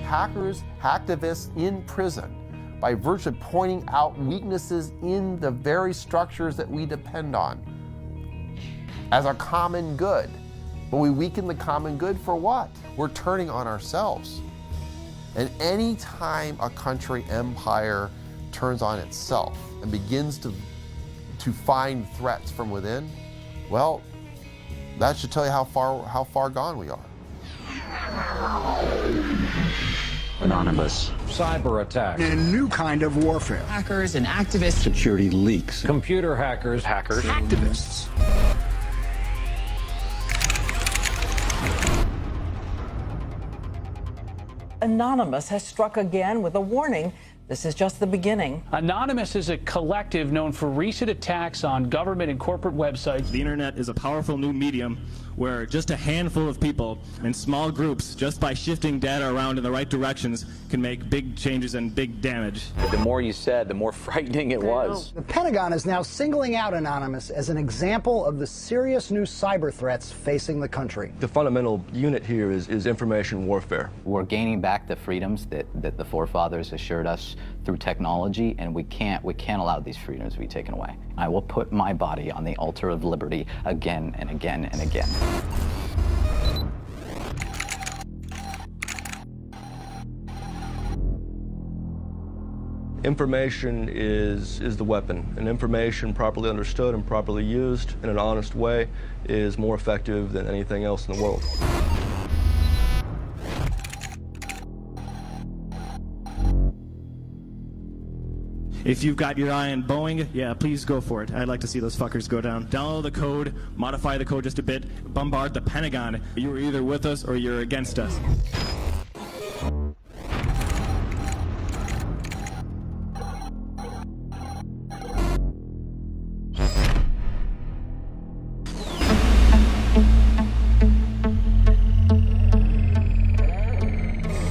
hackers, hacktivists in prison by virtue of pointing out weaknesses in the very structures that we depend on as our common good. But we weaken the common good for what? We're turning on ourselves. And any time a country empire turns on itself and begins to find threats from within, well, that should tell you how far gone we are. Anonymous. Cyber attacks. A new kind of warfare. Hackers and activists. Security leaks. Computer hackers. Hackers. Activists. Anonymous has struck again with a warning. This is just the beginning. Anonymous is a collective known for recent attacks on government and corporate websites. The internet is a powerful new medium where just a handful of people in small groups, just by shifting data around in the right directions, can make big changes and big damage. The more you said, the more frightening it was. The Pentagon is now singling out Anonymous as an example of the serious new cyber threats facing the country. The fundamental unit here is information warfare. We're gaining back the freedoms that the forefathers assured us through technology, and we can't allow these freedoms to be taken away. I will put my body on the altar of liberty again and again and again. Information is the weapon, and information properly understood and properly used in an honest way is more effective than anything else in the world. If you've got your eye on Boeing, yeah, please go for it. I'd like to see those fuckers go down. Download the code, modify the code just a bit, bombard the Pentagon. You're either with us or you're against us.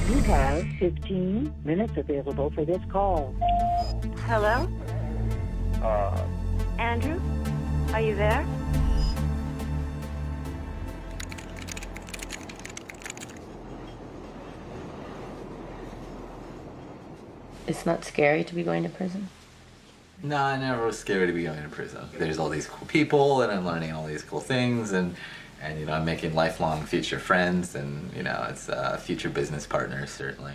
You have 15 minutes available for this call. Hello? Andrew? Are you there? It's not scary to be going to prison? No, I never was scared to be going to prison. There's all these cool people, and I'm learning all these cool things, and you know, I'm making lifelong future friends, and you know, it's future business partners, certainly.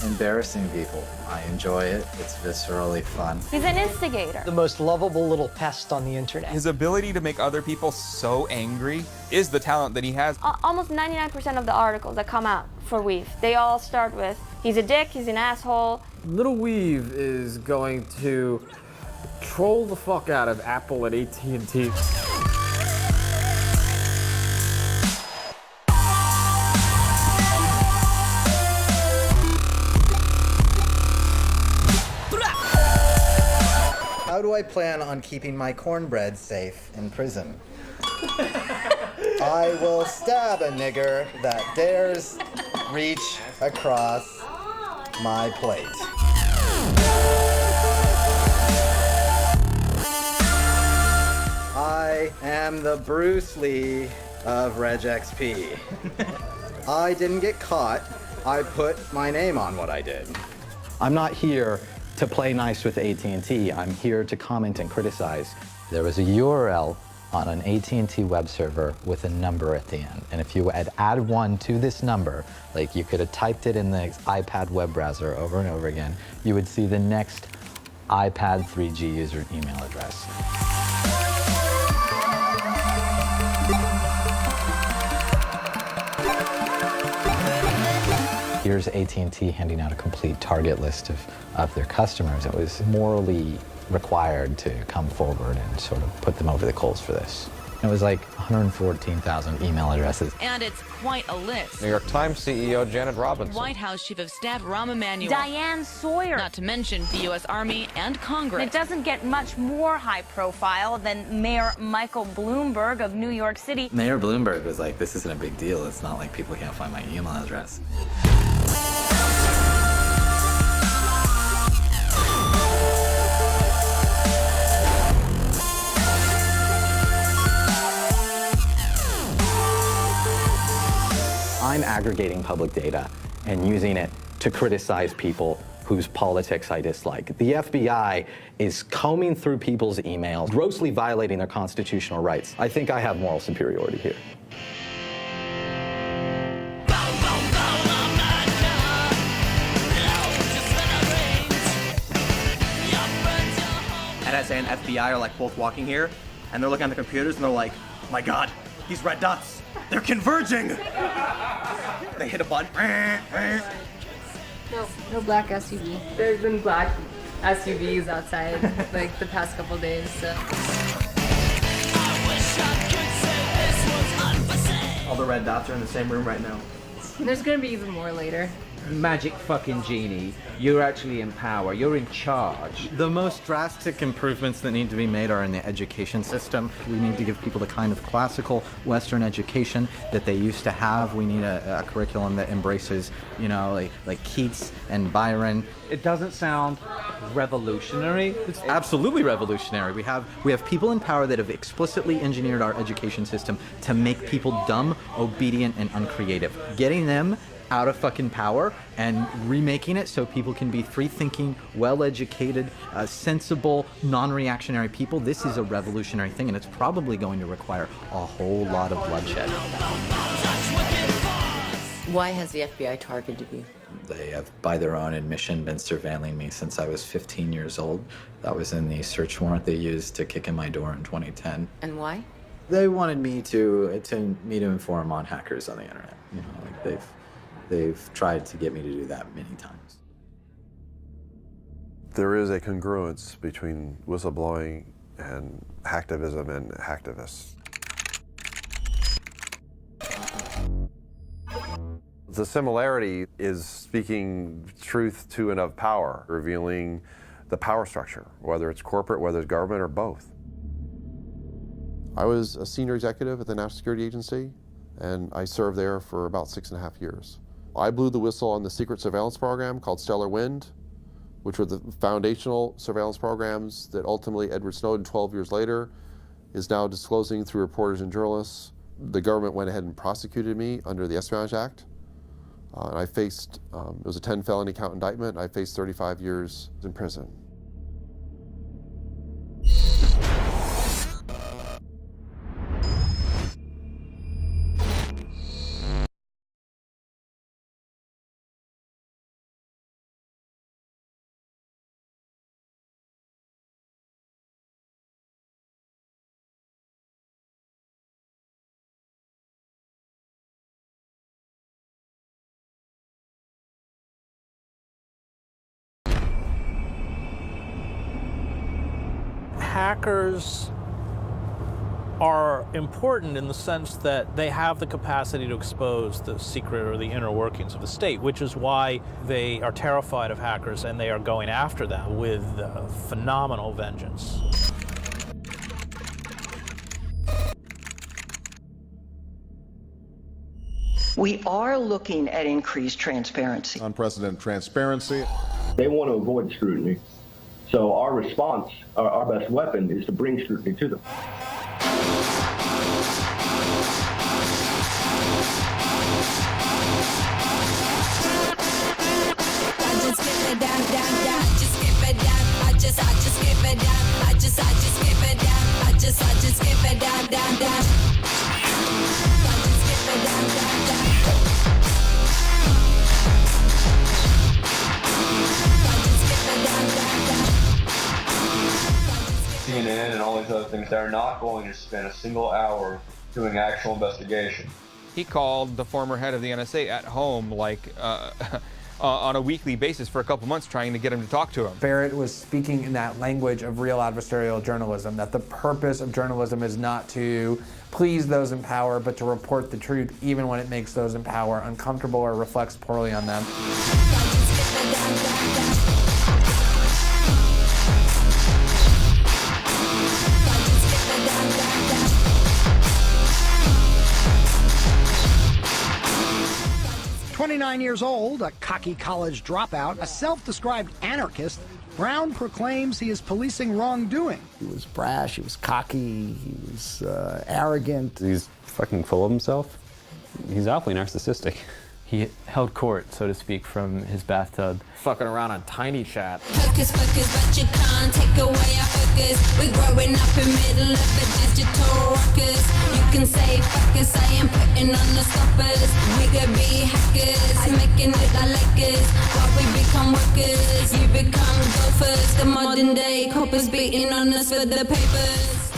Embarrassing people. I enjoy it. It's viscerally fun. He's an instigator. The most lovable little pest on the internet. His ability to make other people so angry is the talent that he has. Almost 99% of the articles that come out for Weave, they all start with, he's a dick, he's an asshole. Little Weave is going to troll the fuck out of Apple and AT&T. How do I plan on keeping my cornbread safe in prison? I will stab a nigger that dares reach across my plate. I am the Bruce Lee of RegXP. I didn't get caught. I put my name on what I did. I'm not here to play nice with AT&T. I'm here to comment and criticize. There was a URL on an AT&T web server with a number at the end. And if you had add one to this number, like you could have typed it in the iPad web browser over and over again, you would see the next iPad 3G user email address. Here's AT&T handing out a complete target list of their customers. It was morally required to come forward and sort of put them over the coals for this. It was like 114,000 email addresses. And it's quite a list. New York Times CEO Janet Robinson. White House Chief of Staff Rahm Emanuel. Diane Sawyer. Not to mention the U.S. Army and Congress. It doesn't get much more high profile than Mayor Michael Bloomberg of New York City. Mayor Bloomberg was like, this isn't a big deal. It's not like people can't find my email address. I'm aggregating public data and using it to criticize people whose politics I dislike. The FBI is combing through people's emails, grossly violating their constitutional rights. I think I have moral superiority here. NSA and FBI are like both walking here, and they're looking at the computers, and they're like, my God, these red dots, they're converging! They hit a button. No black SUV. There's been black SUVs outside like the past couple days, so. All the red dots are in the same room right now. There's gonna be even more later. Magic fucking genie. You're actually in power. You're in charge. The most drastic improvements that need to be made are in the education system. We need to give people the kind of classical Western education that they used to have. We need a curriculum that embraces, you know, like Keats and Byron. It doesn't sound revolutionary. It's absolutely revolutionary. We have people in power that have explicitly engineered our education system to make people dumb, obedient, and uncreative. Getting them out of fucking power and remaking it so people can be free-thinking, well-educated, sensible, non-reactionary people. This is a revolutionary thing, and it's probably going to require a whole lot of bloodshed. Why has the FBI targeted you? They have, by their own admission, been surveilling me since I was 15 years old. That was in the search warrant they used to kick in my door in 2010. And why? They wanted me to inform on hackers on the internet. You know, like they've tried to get me to do that many times. There is a congruence between whistleblowing and hacktivism and hacktivists. The similarity is speaking truth to and of power, revealing the power structure, whether it's corporate, whether it's government, or both. I was a senior executive at the National Security Agency, and I served there for about 6.5 years. I blew the whistle on the secret surveillance program called Stellar Wind, which were the foundational surveillance programs that ultimately Edward Snowden, 12 years later, is now disclosing through reporters and journalists. The government went ahead and prosecuted me under the Espionage Act. And I faced, it was a 10 felony count indictment. I faced 35 years in prison. Hackers are important in the sense that they have the capacity to expose the secret or the inner workings of the state, which is why they are terrified of hackers and they are going after them with phenomenal vengeance. We are looking at increased transparency. Unprecedented transparency. They want to avoid scrutiny. So our response, our best weapon, is to bring scrutiny to them. CNN and all these other things, they're not going to spend a single hour doing actual investigation. He called the former head of the NSA at home, like, on a weekly basis for a couple months, trying to get him to talk to him. Barrett was speaking in that language of real adversarial journalism, that the purpose of journalism is not to please those in power, but to report the truth, even when it makes those in power uncomfortable or reflects poorly on them. 29 years old, a cocky college dropout, a self-described anarchist, Brown proclaims he is policing wrongdoing. He was brash, he was cocky, he was arrogant. He's fucking full of himself. he's awfully narcissistic. He held court, so to speak, from his bathtub. Fucking around on Tiny Chat. Focus, but you can't take away our focus. We're growing up in middle of a digital ruckus. You can say fuck us, I am putting on the stoppers. We could be hackers, making it like Lakers. While we become workers, you become golfers. The modern day coppers beating on us for the papers.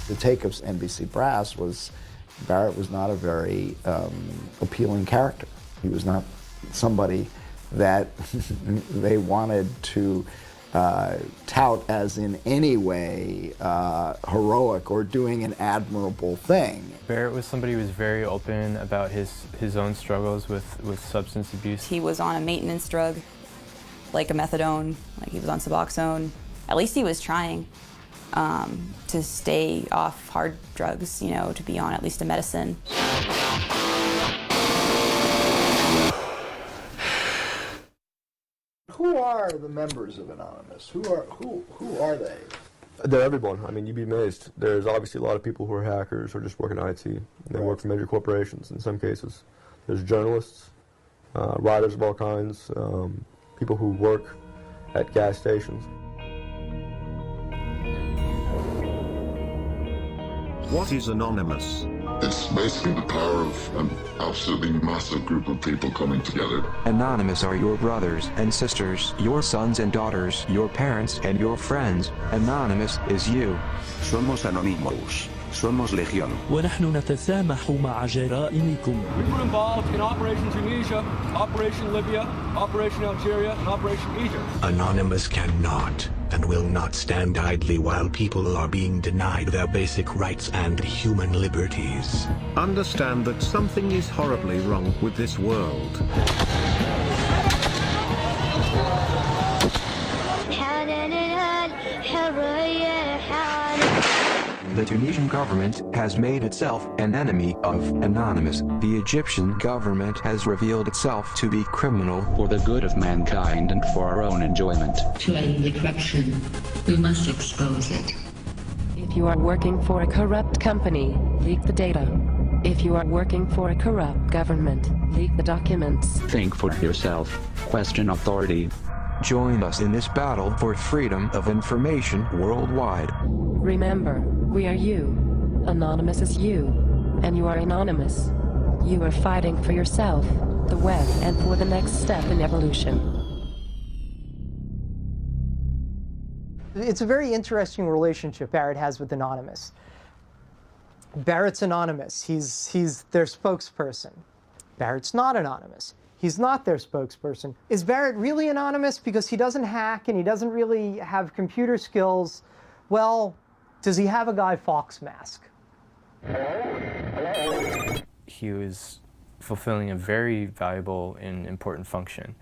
The take of NBC Brass was Barrett was not a very appealing character. He was not somebody that they wanted to tout as in any way heroic or doing an admirable thing. Barrett was somebody who was very open about his own struggles with substance abuse. He was on a maintenance drug, like a methadone, like he was on Suboxone. At least he was trying to stay off hard drugs, you know, to be on at least a medicine. Who are the members of Anonymous? Who are they? They're everyone. I mean, you'd be amazed. There's obviously a lot of people who are hackers or just work in IT. They work for major corporations in some cases. There's journalists, writers of all kinds, people who work at gas stations. What is Anonymous? It's basically the power of an absolutely massive group of people coming together. Anonymous are your brothers and sisters, your sons and daughters, your parents and your friends. Anonymous is you. Somos anónimos. Somos legión. ونحن نتسامح مع جرائمكم. We were involved in Operation Tunisia, Operation Libya, Operation Algeria, and Operation Egypt. Anonymous cannot and will not stand idly while people are being denied their basic rights and human liberties. Understand that something is horribly wrong with this world. The Tunisian government has made itself an enemy of Anonymous. The Egyptian government has revealed itself to be criminal for the good of mankind and for our own enjoyment. To end the corruption, we must expose it. If you are working for a corrupt company, leak the data. If you are working for a corrupt government, leak the documents. Think for yourself. Question authority. Join us in this battle for freedom of information worldwide. Remember, we are you. Anonymous is you. And you are anonymous. You are fighting for yourself, the web, and for the next step in evolution. It's a very interesting relationship Barrett has with Anonymous. Barrett's anonymous. He's their spokesperson. Barrett's not anonymous. He's not their spokesperson. Is Barrett really anonymous because he doesn't hack and he doesn't really have computer skills? Well, does he have a Guy Fawkes mask? He was fulfilling a very valuable and important function,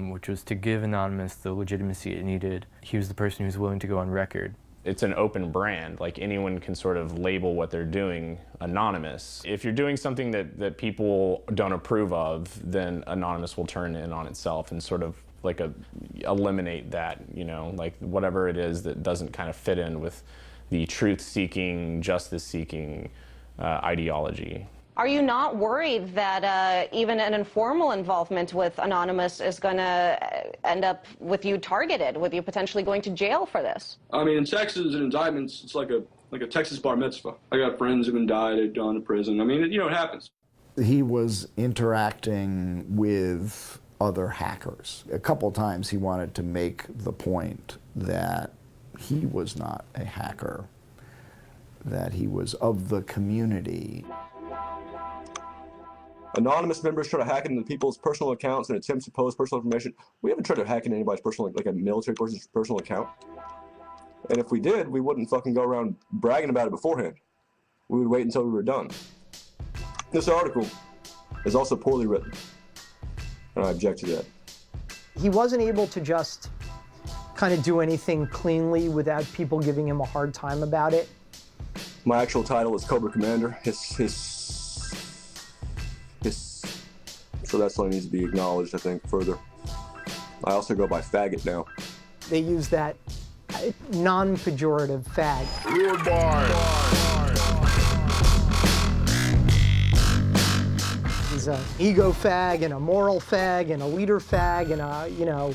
which was to give Anonymous the legitimacy it needed. He was the person who was willing to go on record. It's an open brand, like anyone can sort of label what they're doing anonymous. If you're doing something that people don't approve of, then Anonymous will turn in on itself and sort of like eliminate that, you know, like whatever it is that doesn't kind of fit in with the truth-seeking, justice-seeking ideology. Are you not worried that even an informal involvement with Anonymous is going to end up with you targeted, with you potentially going to jail for this? I mean, in Texas and indictments, it's like a Texas bar mitzvah. I got friends who've been died, they've gone to prison. I mean, it happens. He was interacting with other hackers. A couple times he wanted to make the point that he was not a hacker, that he was of the community. Anonymous members try to hack into people's personal accounts and attempts to post personal information. We haven't tried to hack into anybody's personal, like a military person's personal account. And if we did, we wouldn't fucking go around bragging about it beforehand. We would wait until we were done. This article is also poorly written, and I object to that. He wasn't able to just kind of do anything cleanly without people giving him a hard time about it. My actual title is Cobra Commander. So that's something that needs to be acknowledged, I think, further. I also go by faggot now. They use that non-pejorative fag. He's an ego fag and a moral fag and a leader fag and a, you know,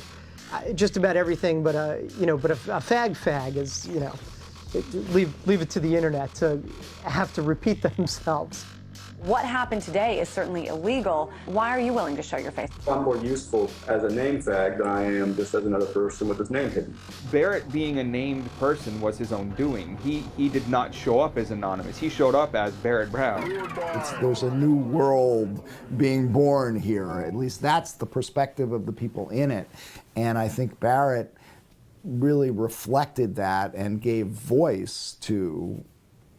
just about everything but a, you know, but a fag is, you know, leave it to the internet to have to repeat themselves. What happened today is certainly illegal. Why are you willing to show your face? I'm more useful as a name fag than I am just as another person with his name hidden. Barrett being a named person was his own doing. He did not show up as anonymous. He showed up as Barrett Brown. There's a new world being born here. At least that's the perspective of the people in it. And I think Barrett really reflected that and gave voice to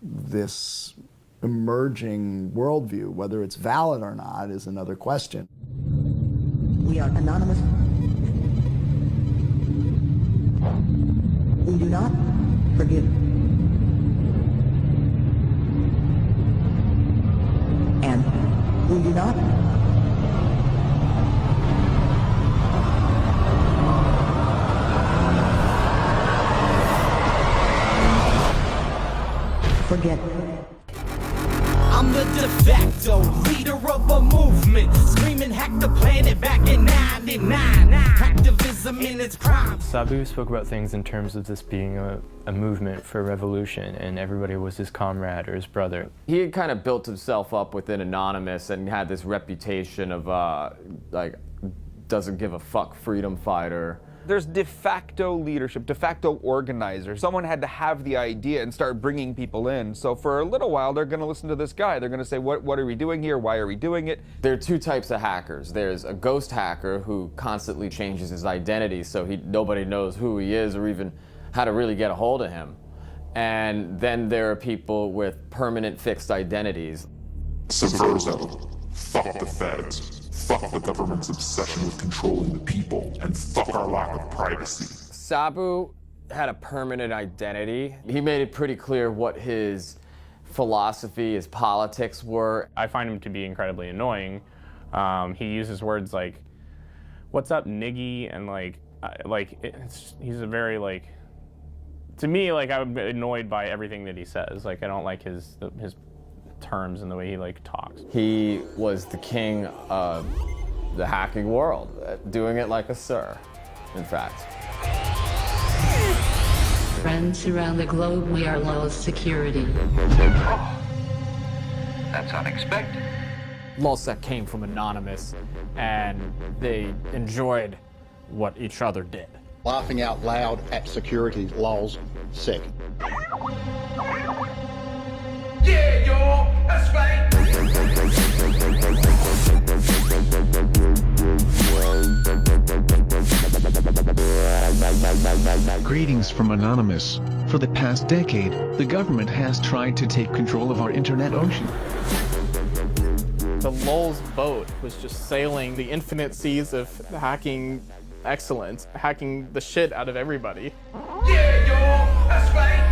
this emerging worldview. Whether it's valid or not is another question. We are anonymous. We do not forgive. And we do not forget. I'm the de facto leader of a movement, screaming hack the planet back in 99. Activism in its prime. Sabu spoke about things in terms of this being a movement for revolution, and everybody was his comrade or his brother. He had kind of built himself up within Anonymous and had this reputation of like, doesn't give a fuck freedom fighter. There's de facto leadership, de facto organizers. Someone had to have the idea and start bringing people in. So for a little while, they're going to listen to this guy. They're going to say, what are we doing here? Why are we doing it? There are two types of hackers. There's a ghost hacker who constantly changes his identity so nobody knows who he is or even how to really get a hold of him. And then there are people with permanent fixed identities. Subversive. Fuck the feds. Fuck the government's obsession with controlling the people, and fuck our lack of privacy. Sabu had a permanent identity. He made it pretty clear what his philosophy, his politics were. I find him to be incredibly annoying. He uses words like, "What's up, niggy?" and he's a very like. To me, like, I'm annoyed by everything that he says. Like, I don't like his terms and the way he like talks. He was the king of the hacking world, doing it like a sir, in fact. Friends around the globe, we are Lulz security. Oh, that's unexpected. Lulz came from Anonymous, and they enjoyed what each other did. Laughing out loud at security, Lulz sick. Yeah, yo, that's right. Greetings from Anonymous. For the past decade, the government has tried to take control of our internet ocean. The Lulz boat was just sailing the infinite seas of hacking excellence, hacking the shit out of everybody. Yeah, yo, that's right.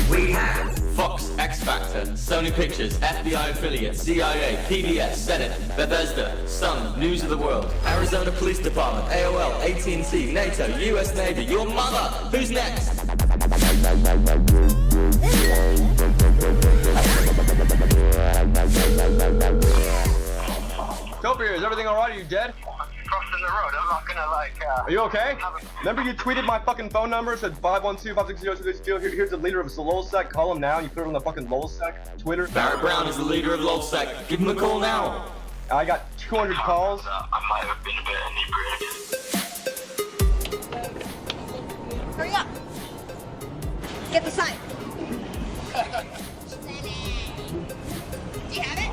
We have Fox, X Factor, Sony Pictures, FBI affiliate, CIA, PBS, Senate, Bethesda, Sun, News of the World, Arizona Police Department, AOL, AT&T, NATO, US Navy, your mother. Who's next? Topiary, is everything all right? Are you dead? Crossing the road. I'm not gonna Are you okay? Remember you tweeted my fucking phone number, said 512-560-262. Here's the leader of Lulz. Call him now. You put it on the fucking Lulz Twitter. Barrett Brown is the leader of Lulz. Give him a call now. I got 200 calls. I might have been a bit inebriated. Hurry up. Get the sign. Do you have it?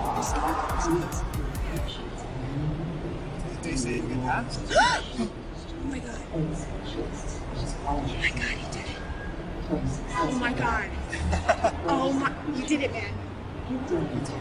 Daisy, good hat? Oh my god. Oh my god, you did it. Oh my god. Oh my, you did it, man.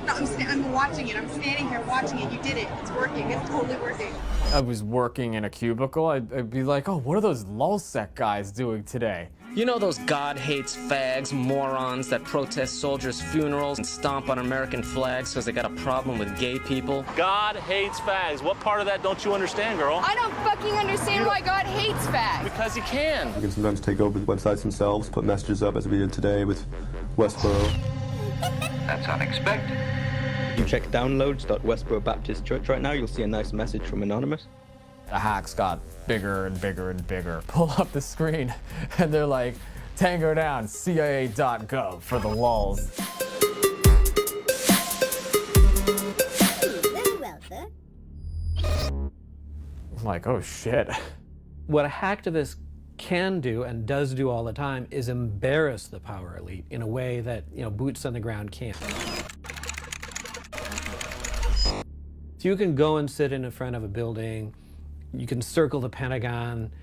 No, I'm watching it. I'm standing here watching it. You did it. It's working. It's totally working. I was working in a cubicle, I'd be like, oh, what are those Lulz guys doing today? You know those God hates fags, morons that protest soldiers' funerals and stomp on American flags because they got a problem with gay people? God hates fags. What part of that don't you understand, girl? I don't fucking understand why God hates fags. Because he can. You can sometimes take over the websites themselves, put messages up as we did today with Westboro. That's unexpected. If you check downloads.westboro Baptist Church right now, you'll see a nice message from Anonymous. The hacks got bigger and bigger and bigger. Pull up the screen and they're like, Tango down, CIA.gov for the lulz. I'm like, oh shit. What a hacktivist can do and does do all the time is embarrass the power elite in a way that, boots on the ground can't. So you can go and sit in front of a building, you can circle the Pentagon.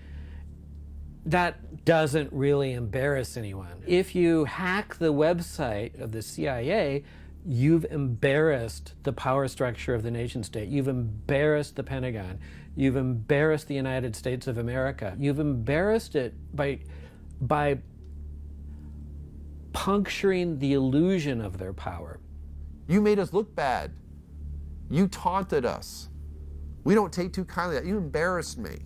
That doesn't really embarrass anyone. If you hack the website of the CIA, you've embarrassed the power structure of the nation state. You've embarrassed the Pentagon. You've embarrassed the United States of America. You've embarrassed it by puncturing the illusion of their power. You made us look bad. You taunted us. We don't take too kindly to that. You embarrassed me.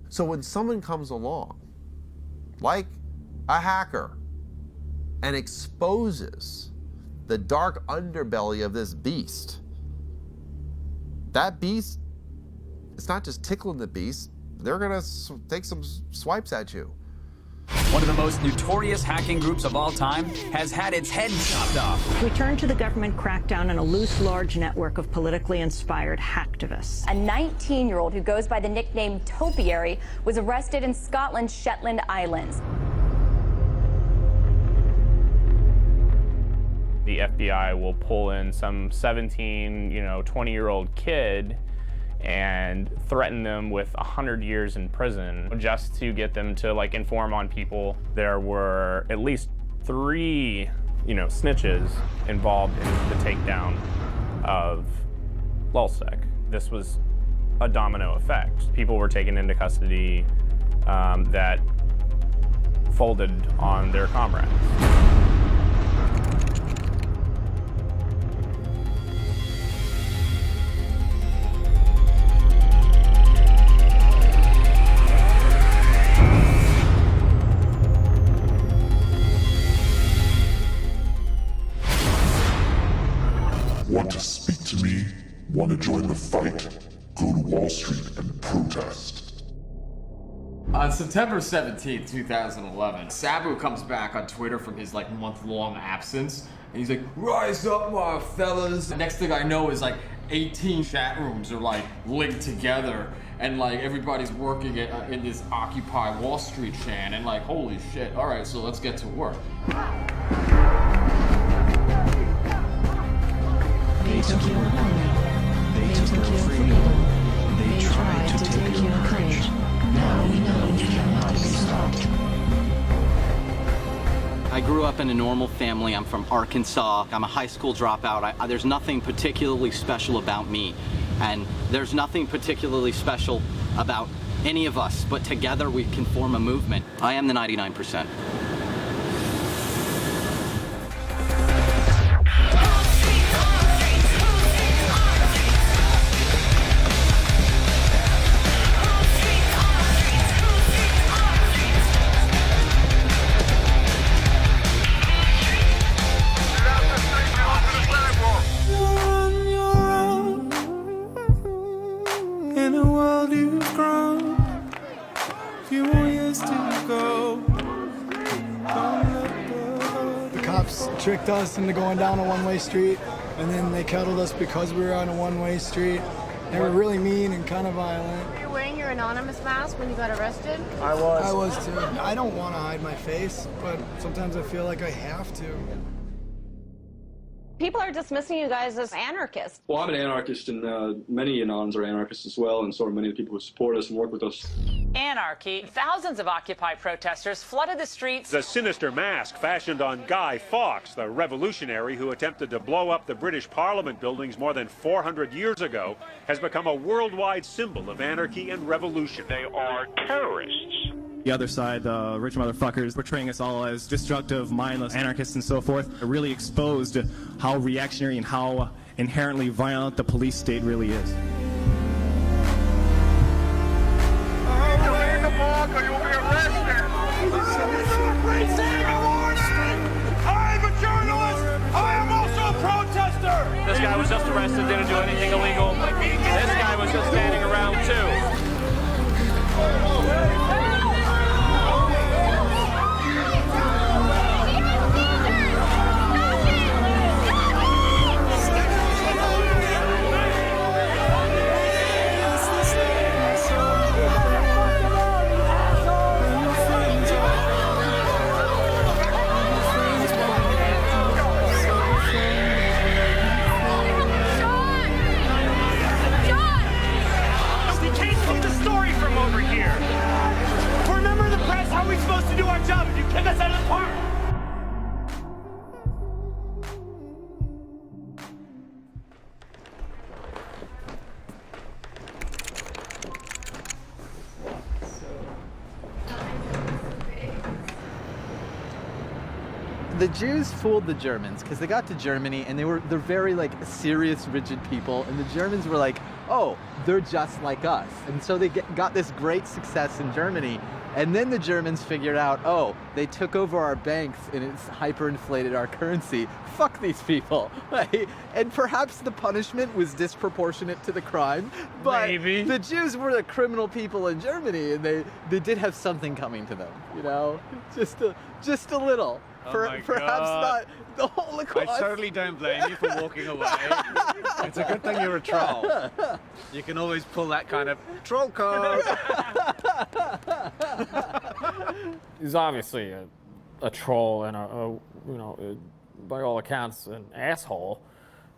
So when someone comes along, like a hacker, and exposes the dark underbelly of this beast, that beast, it's not just tickling the beast, they're gonna take some swipes at you. One of the most notorious hacking groups of all time has had its head chopped off. We turn to the government crackdown on a loose, large network of politically inspired hacktivists. A 19-year-old who goes by the nickname Topiary was arrested in Scotland's Shetland Islands. The FBI will pull in some 17, 20-year-old kid and threaten them with 100 years in prison just to get them to inform on people. There were at least 3, snitches involved in the takedown of Lulzsec. This was a domino effect. People were taken into custody that folded on their comrades. Want to speak to me? Want to join the fight? Go to Wall Street and protest. On September 17th, 2011, Sabu comes back on Twitter from his month-long absence, and he's like, "Rise up, my fellas." The next thing I know is 18 chat rooms are linked together, and everybody's working in this Occupy Wall Street chan, and holy shit, all right, so let's get to work. They took your home. They took your freedom. They tried to take your courage. Now we know you cannot be stopped. I grew up in a normal family. I'm from Arkansas. I'm a high school dropout. There's nothing particularly special about me. And there's nothing particularly special about any of us. But together we can form a movement. I am the 99%. In a world you've grown, few more years to go. The cops tricked us into going down a one-way street, and then they kettled us because we were on a one-way street. They were really mean and kind of violent. Were you wearing your anonymous mask when you got arrested? I was too. I don't want to hide my face, but sometimes I feel like I have to. People are dismissing you guys as anarchists. Well, I'm an anarchist, and many Anons are anarchists as well, and so are many of the people who support us and work with us. Anarchy. Thousands of Occupy protesters flooded the streets. The sinister mask fashioned on Guy Fawkes, the revolutionary who attempted to blow up the British Parliament buildings more than 400 years ago, has become a worldwide symbol of anarchy and revolution. They are terrorists. The other side, the rich motherfuckers, portraying us all as destructive, mindless anarchists and so forth, really exposed how reactionary and how inherently violent the police state really is. I'm a journalist! I am also a protester! This guy was just arrested, didn't do anything illegal. This guy was just standing around too. The Jews fooled the Germans because they got to Germany and they're very like serious, rigid people, and the Germans were like, oh, they're just like us, and so they got this great success in Germany, and then the Germans figured out, oh, they took over our banks and it's hyperinflated our currency. Fuck these people, right? And perhaps the punishment was disproportionate to the crime, but maybe the Jews were the criminal people in Germany, and they did have something coming to them, you know, just a little. Perhaps not the Holocaust. I certainly don't blame you for walking away. It's a good thing you're a troll. You can always pull that kind of troll card. He's obviously a troll and by all accounts, an asshole,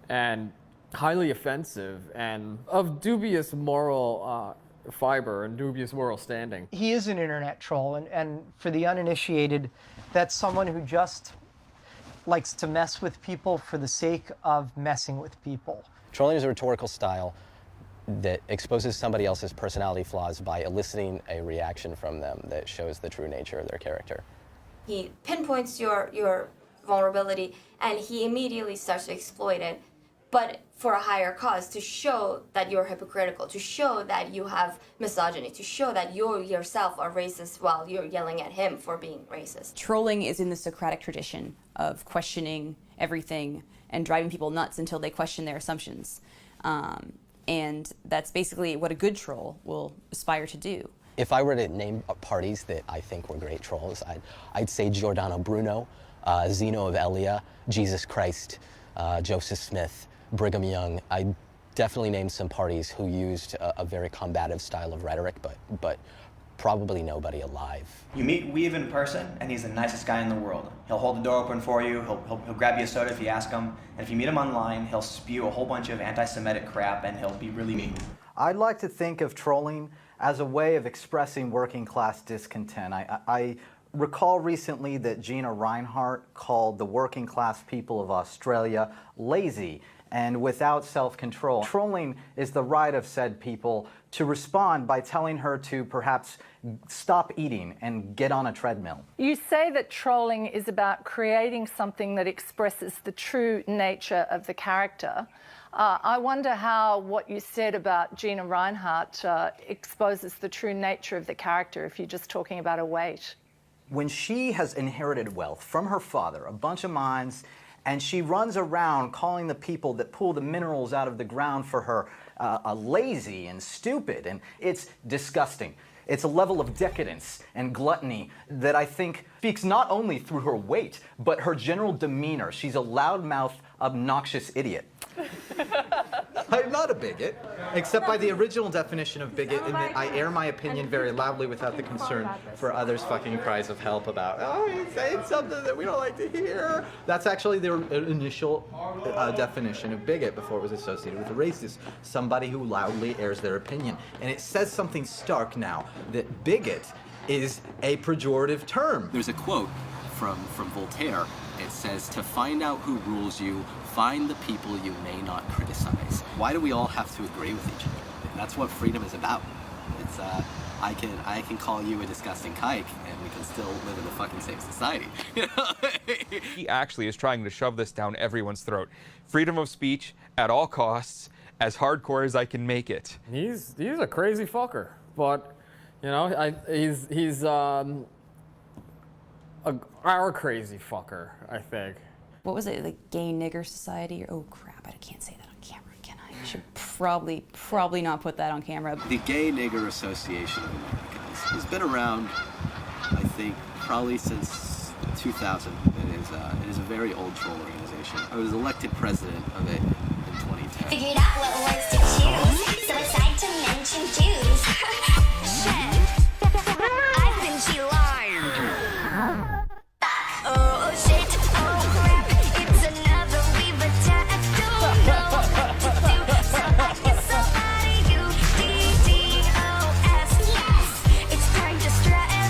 and highly offensive and of dubious moral fiber and dubious moral standing. He is an internet troll, and for the uninitiated, that's someone who just likes to mess with people for the sake of messing with people. Trolling is a rhetorical style that exposes somebody else's personality flaws by eliciting a reaction from them that shows the true nature of their character. He pinpoints your vulnerability and he immediately starts to exploit it, but for a higher cause, to show that you're hypocritical, to show that you have misogyny, to show that you yourself are racist while you're yelling at him for being racist. Trolling is in the Socratic tradition of questioning everything and driving people nuts until they question their assumptions. And that's basically what a good troll will aspire to do. If I were to name parties that I think were great trolls, I'd say Giordano Bruno, Zeno of Elia, Jesus Christ, Joseph Smith, Brigham Young. I definitely named some parties who used a very combative style of rhetoric, but probably nobody alive. You meet Weave in person, and he's the nicest guy in the world. He'll hold the door open for you, he'll grab you a soda if you ask him, and if you meet him online, he'll spew a whole bunch of anti-Semitic crap, and he'll be really mean. I'd like to think of trolling as a way of expressing working class discontent. I recall recently that Gina Reinhart called the working class people of Australia lazy and without self-control. Trolling is the right of said people to respond by telling her to perhaps stop eating and get on a treadmill. You say that trolling is about creating something that expresses the true nature of the character. I wonder how what you said about Gina Reinhart exposes the true nature of the character if you're just talking about a weight. When she has inherited wealth from her father, a bunch of mines, and she runs around calling the people that pull the minerals out of the ground for her lazy and stupid, and it's disgusting. It's a level of decadence and gluttony that I think speaks not only through her weight, but her general demeanor. She's a loudmouth, obnoxious idiot. I'm not a bigot, except by the original definition of bigot, in that I air my opinion very loudly without the concern for others' fucking cries of help about, oh, he's saying something that we don't like to hear. That's actually the initial definition of bigot before it was associated with a racist, somebody who loudly airs their opinion. And it says something stark now, that bigot is a pejorative term. There's a quote from Voltaire. It says, "To find out who rules you, find the people you may not criticize." Why do we all have to agree with each other? That's what freedom is about. It's I can call you a disgusting kike, and we can still live in a fucking safe society. He actually is trying to shove this down everyone's throat. Freedom of speech at all costs, as hardcore as I can make it. He's a crazy fucker, but you know, he's our crazy fucker, I think. What was it, like Gay Nigger Society? Oh crap, I can't say that on camera, can I? I should probably not put that on camera. The Gay Nigger Association of America has been around, I think, probably since 2000. It is a very old troll organization. I was elected president of it in 2010. Figured out what words to choose, so I decided to mention Jews. Shit, I think she lied. Oh shit, oh crap, it's another we've attacked. Don't know what to do, so I guess I'll add you. DDOS, yes, it's time to stress.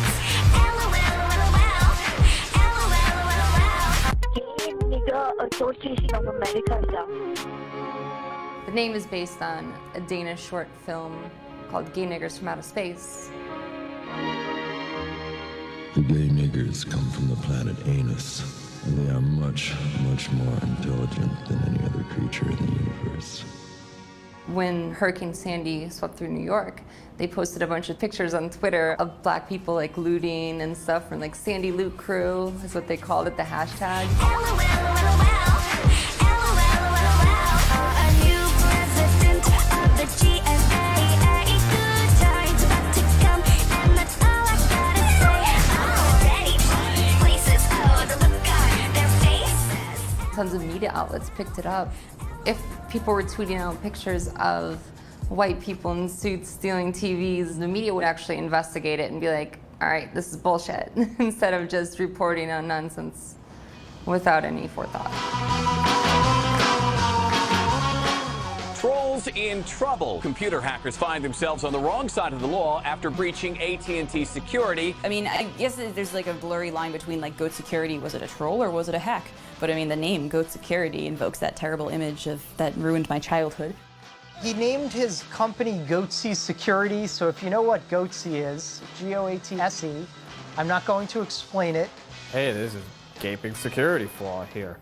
LOL, Association of America. The name is based on a Danish short film called Gay Niggers from Outer Space. The gay niggers come from the planet Anus, and they are much, much more intelligent than any other creature in the universe. When Hurricane Sandy swept through New York, they posted a bunch of pictures on Twitter of black people like looting and stuff from like Sandy Loot Crew is what they called it, the hashtag. A new president of the GMA. Good times about to come, and that's all I gotta say. Already places, oh, the look on their faces. Tons of media outlets picked it up. If people were tweeting out pictures of white people in suits stealing TVs, the media would actually investigate it and be like, all right, this is bullshit, instead of just reporting on nonsense without any forethought. Trolls in trouble. Computer hackers find themselves on the wrong side of the law after breaching AT&T security. I mean, I guess there's like a blurry line between like Goat Security, was it a troll or was it a hack? But I mean, the name Goat Security invokes that terrible image of that ruined my childhood. He named his company Goatsy Security, so if you know what Goatsy is, G-O-A-T-S-E, I'm not going to explain it. Hey, there's a gaping security flaw here.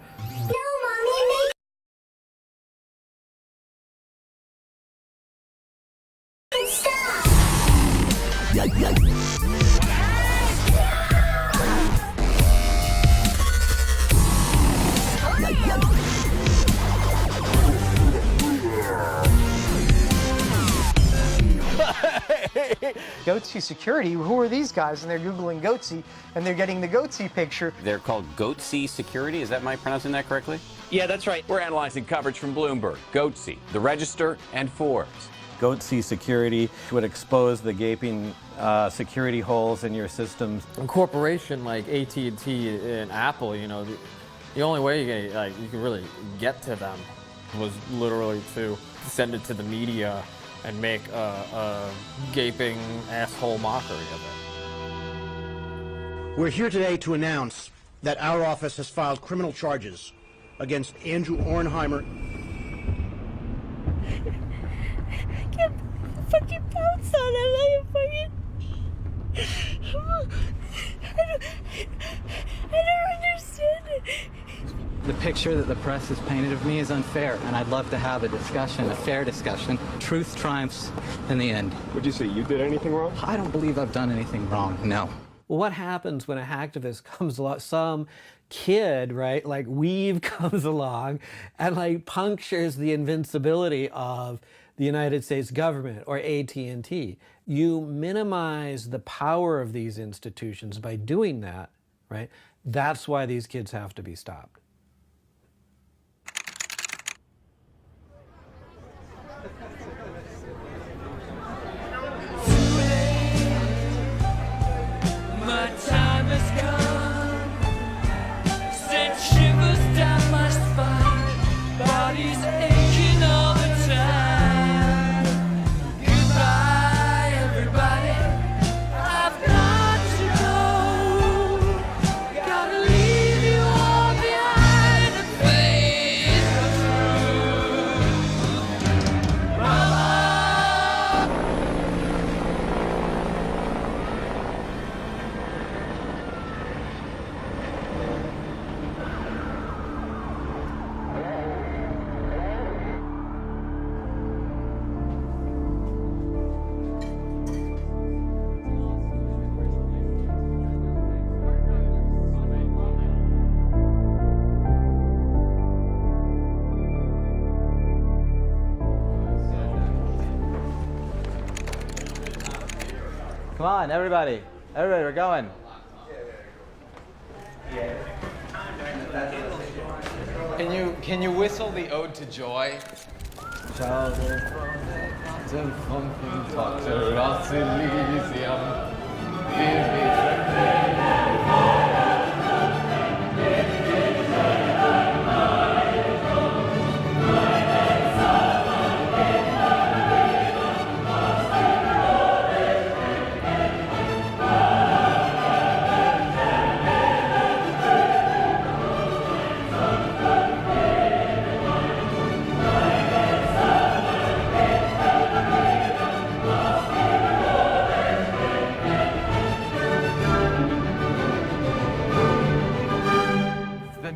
Goatsy Security, who are these guys? And they're Googling Goatsy, and they're getting the Goatsy picture. They're called Goatsy Security. Is that my pronouncing that correctly? Yeah, that's right. We're analyzing coverage from Bloomberg, Goatsy, The Register, and Forbes. Goatsy Security would expose the gaping security holes in your systems. A corporation like AT&T and Apple, you know, the only way you can really get to them was literally to send it to the media and make a gaping asshole mockery of it. We're here today to announce that our office has filed criminal charges against Andrew Ornheimer. I can't fucking bounce on him. I don't understand it. The picture that the press has painted of me is unfair, and I'd love to have a discussion, a fair discussion. Truth triumphs in the end. Would you say you did anything wrong? I don't believe I've done anything wrong, no. Well, what happens when a hacktivist comes along, some kid, right, like Weave comes along and like punctures the invincibility of the United States government or AT&T? You minimize the power of these institutions by doing that, right? That's why these kids have to be stopped. My time has come. Sent shivers down my spine. Body's aching all the time. Goodbye, everybody. I've got to go. Gotta leave you all behind. Come on, everybody. Everybody, we're going. Can you whistle the Ode to Joy?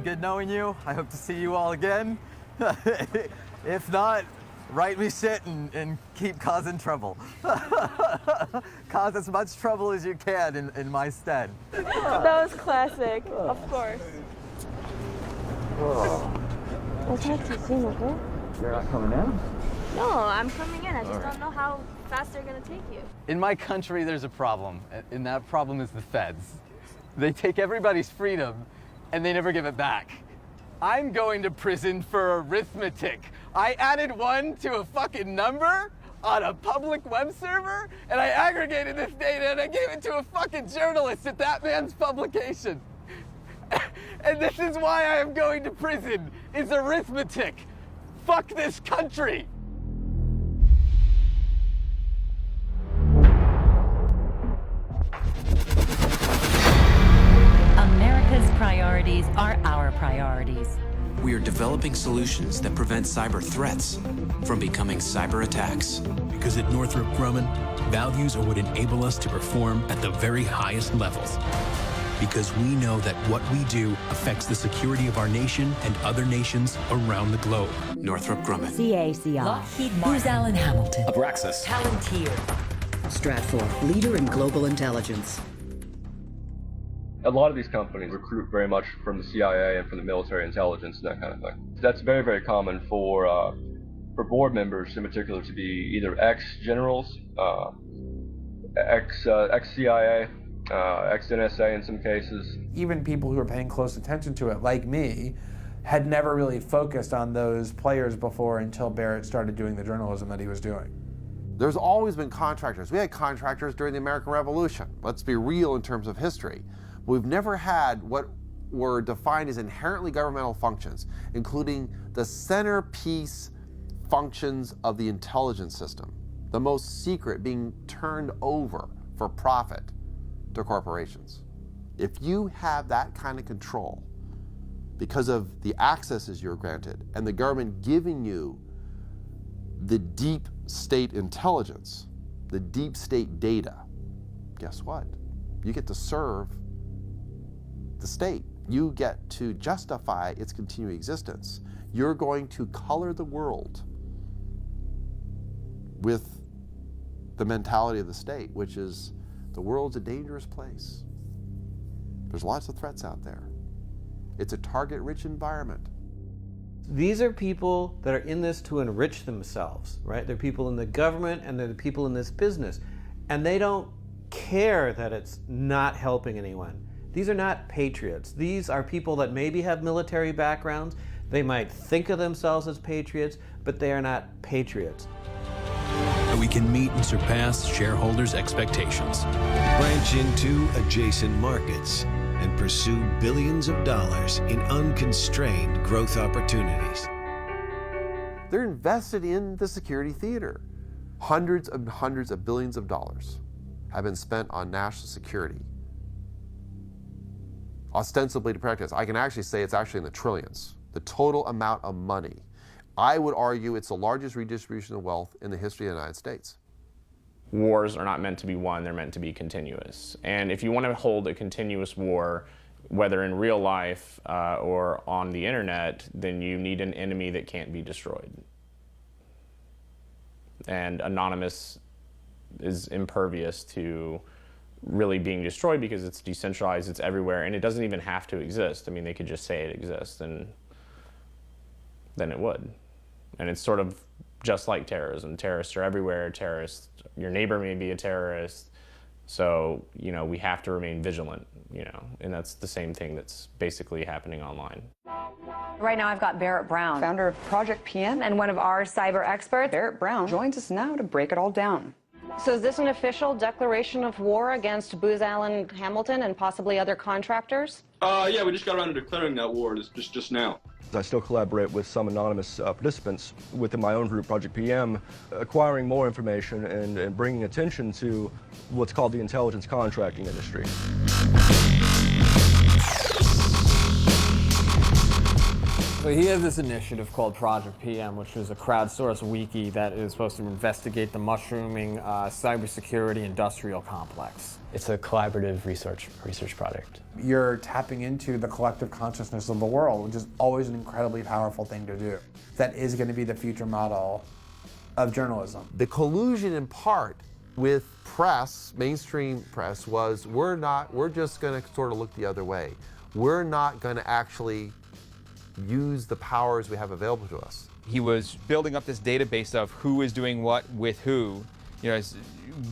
Good knowing you. I hope to see you all again. If not, write me shit and keep causing trouble. Cause as much trouble as you can in my stead. That was classic, of course. I'll talk to you soon, okay? You're not coming in? No, I'm coming in. I just don't know how fast they're gonna take you. In my country, there's a problem, and that problem is the feds. They take everybody's freedom, and they never give it back. I'm going to prison for arithmetic. I added 1 to a fucking number on a public web server, and I aggregated this data and I gave it to a fucking journalist at that man's publication. And this is why I am going to prison, is arithmetic. Fuck this country. America's priorities are our priorities. We are developing solutions that prevent cyber threats from becoming cyber attacks. Because at Northrop Grumman, values are what enable us to perform at the very highest levels. Because we know that what we do affects the security of our nation and other nations around the globe. Northrop Grumman. CACI. Lockheed Martin. Booz Allen Hamilton. Abraxas. Palantir. Stratfor, leader in global intelligence. A lot of these companies recruit very much from the CIA and from the military intelligence and that kind of thing. That's very, very common for board members in particular to be either ex-generals, ex-CIA, ex-NSA in some cases. Even people who are paying close attention to it, like me, had never really focused on those players before until Barrett started doing the journalism that he was doing. There's always been contractors. We had contractors during the American Revolution. Let's be real in terms of history. We've never had what were defined as inherently governmental functions, including the centerpiece functions of the intelligence system, the most secret being turned over for profit to corporations. If you have that kind of control because of the accesses you're granted and the government giving you the deep state intelligence, the deep state data, guess what? You get to serve the state. You get to justify its continuing existence. You're going to color the world with the mentality of the state, which is the world's a dangerous place. There's lots of threats out there. It's a target-rich environment. These are people that are in this to enrich themselves, right? They're people in the government and they're the people in this business. And they don't care that it's not helping anyone. These are not patriots. These are people that maybe have military backgrounds. They might think of themselves as patriots, but they are not patriots. We can meet and surpass shareholders' expectations. Branch into adjacent markets and pursue billions of dollars in unconstrained growth opportunities. They're invested in the security theater. Hundreds of billions of dollars have been spent on national security, ostensibly to protect us. I can actually say it's actually in the trillions. The total amount of money. I would argue it's the largest redistribution of wealth in the history of the United States. Wars are not meant to be won, they're meant to be continuous. And if you want to hold a continuous war, whether in real life or on the internet, then you need an enemy that can't be destroyed. And Anonymous is impervious to really being destroyed because it's decentralized, it's everywhere, and it doesn't even have to exist. I mean, they could just say it exists, and then it would. And it's sort of just like terrorism. Terrorists are everywhere. Terrorists, your neighbor may be a terrorist. So, we have to remain vigilant, and that's the same thing that's basically happening online. Right now I've got Barrett Brown, founder of Project PM and one of our cyber experts. Barrett Brown joins us now to break it all down. So is this an official declaration of war against Booz Allen Hamilton and possibly other contractors? Yeah, we just got around to declaring that war just now. I still collaborate with some anonymous participants within my own group, Project PM, acquiring more information and bringing attention to what's called the intelligence contracting industry. So he has this initiative called Project PM, which is a crowdsourced wiki that is supposed to investigate the mushrooming cybersecurity industrial complex. It's a collaborative research project. You're tapping into the collective consciousness of the world, which is always an incredibly powerful thing to do. That is going to be the future model of journalism. The collusion in part with press, mainstream press, was we're just going to sort of look the other way. We're not going to actually use the powers we have available to us. He was building up this database of who is doing what with who,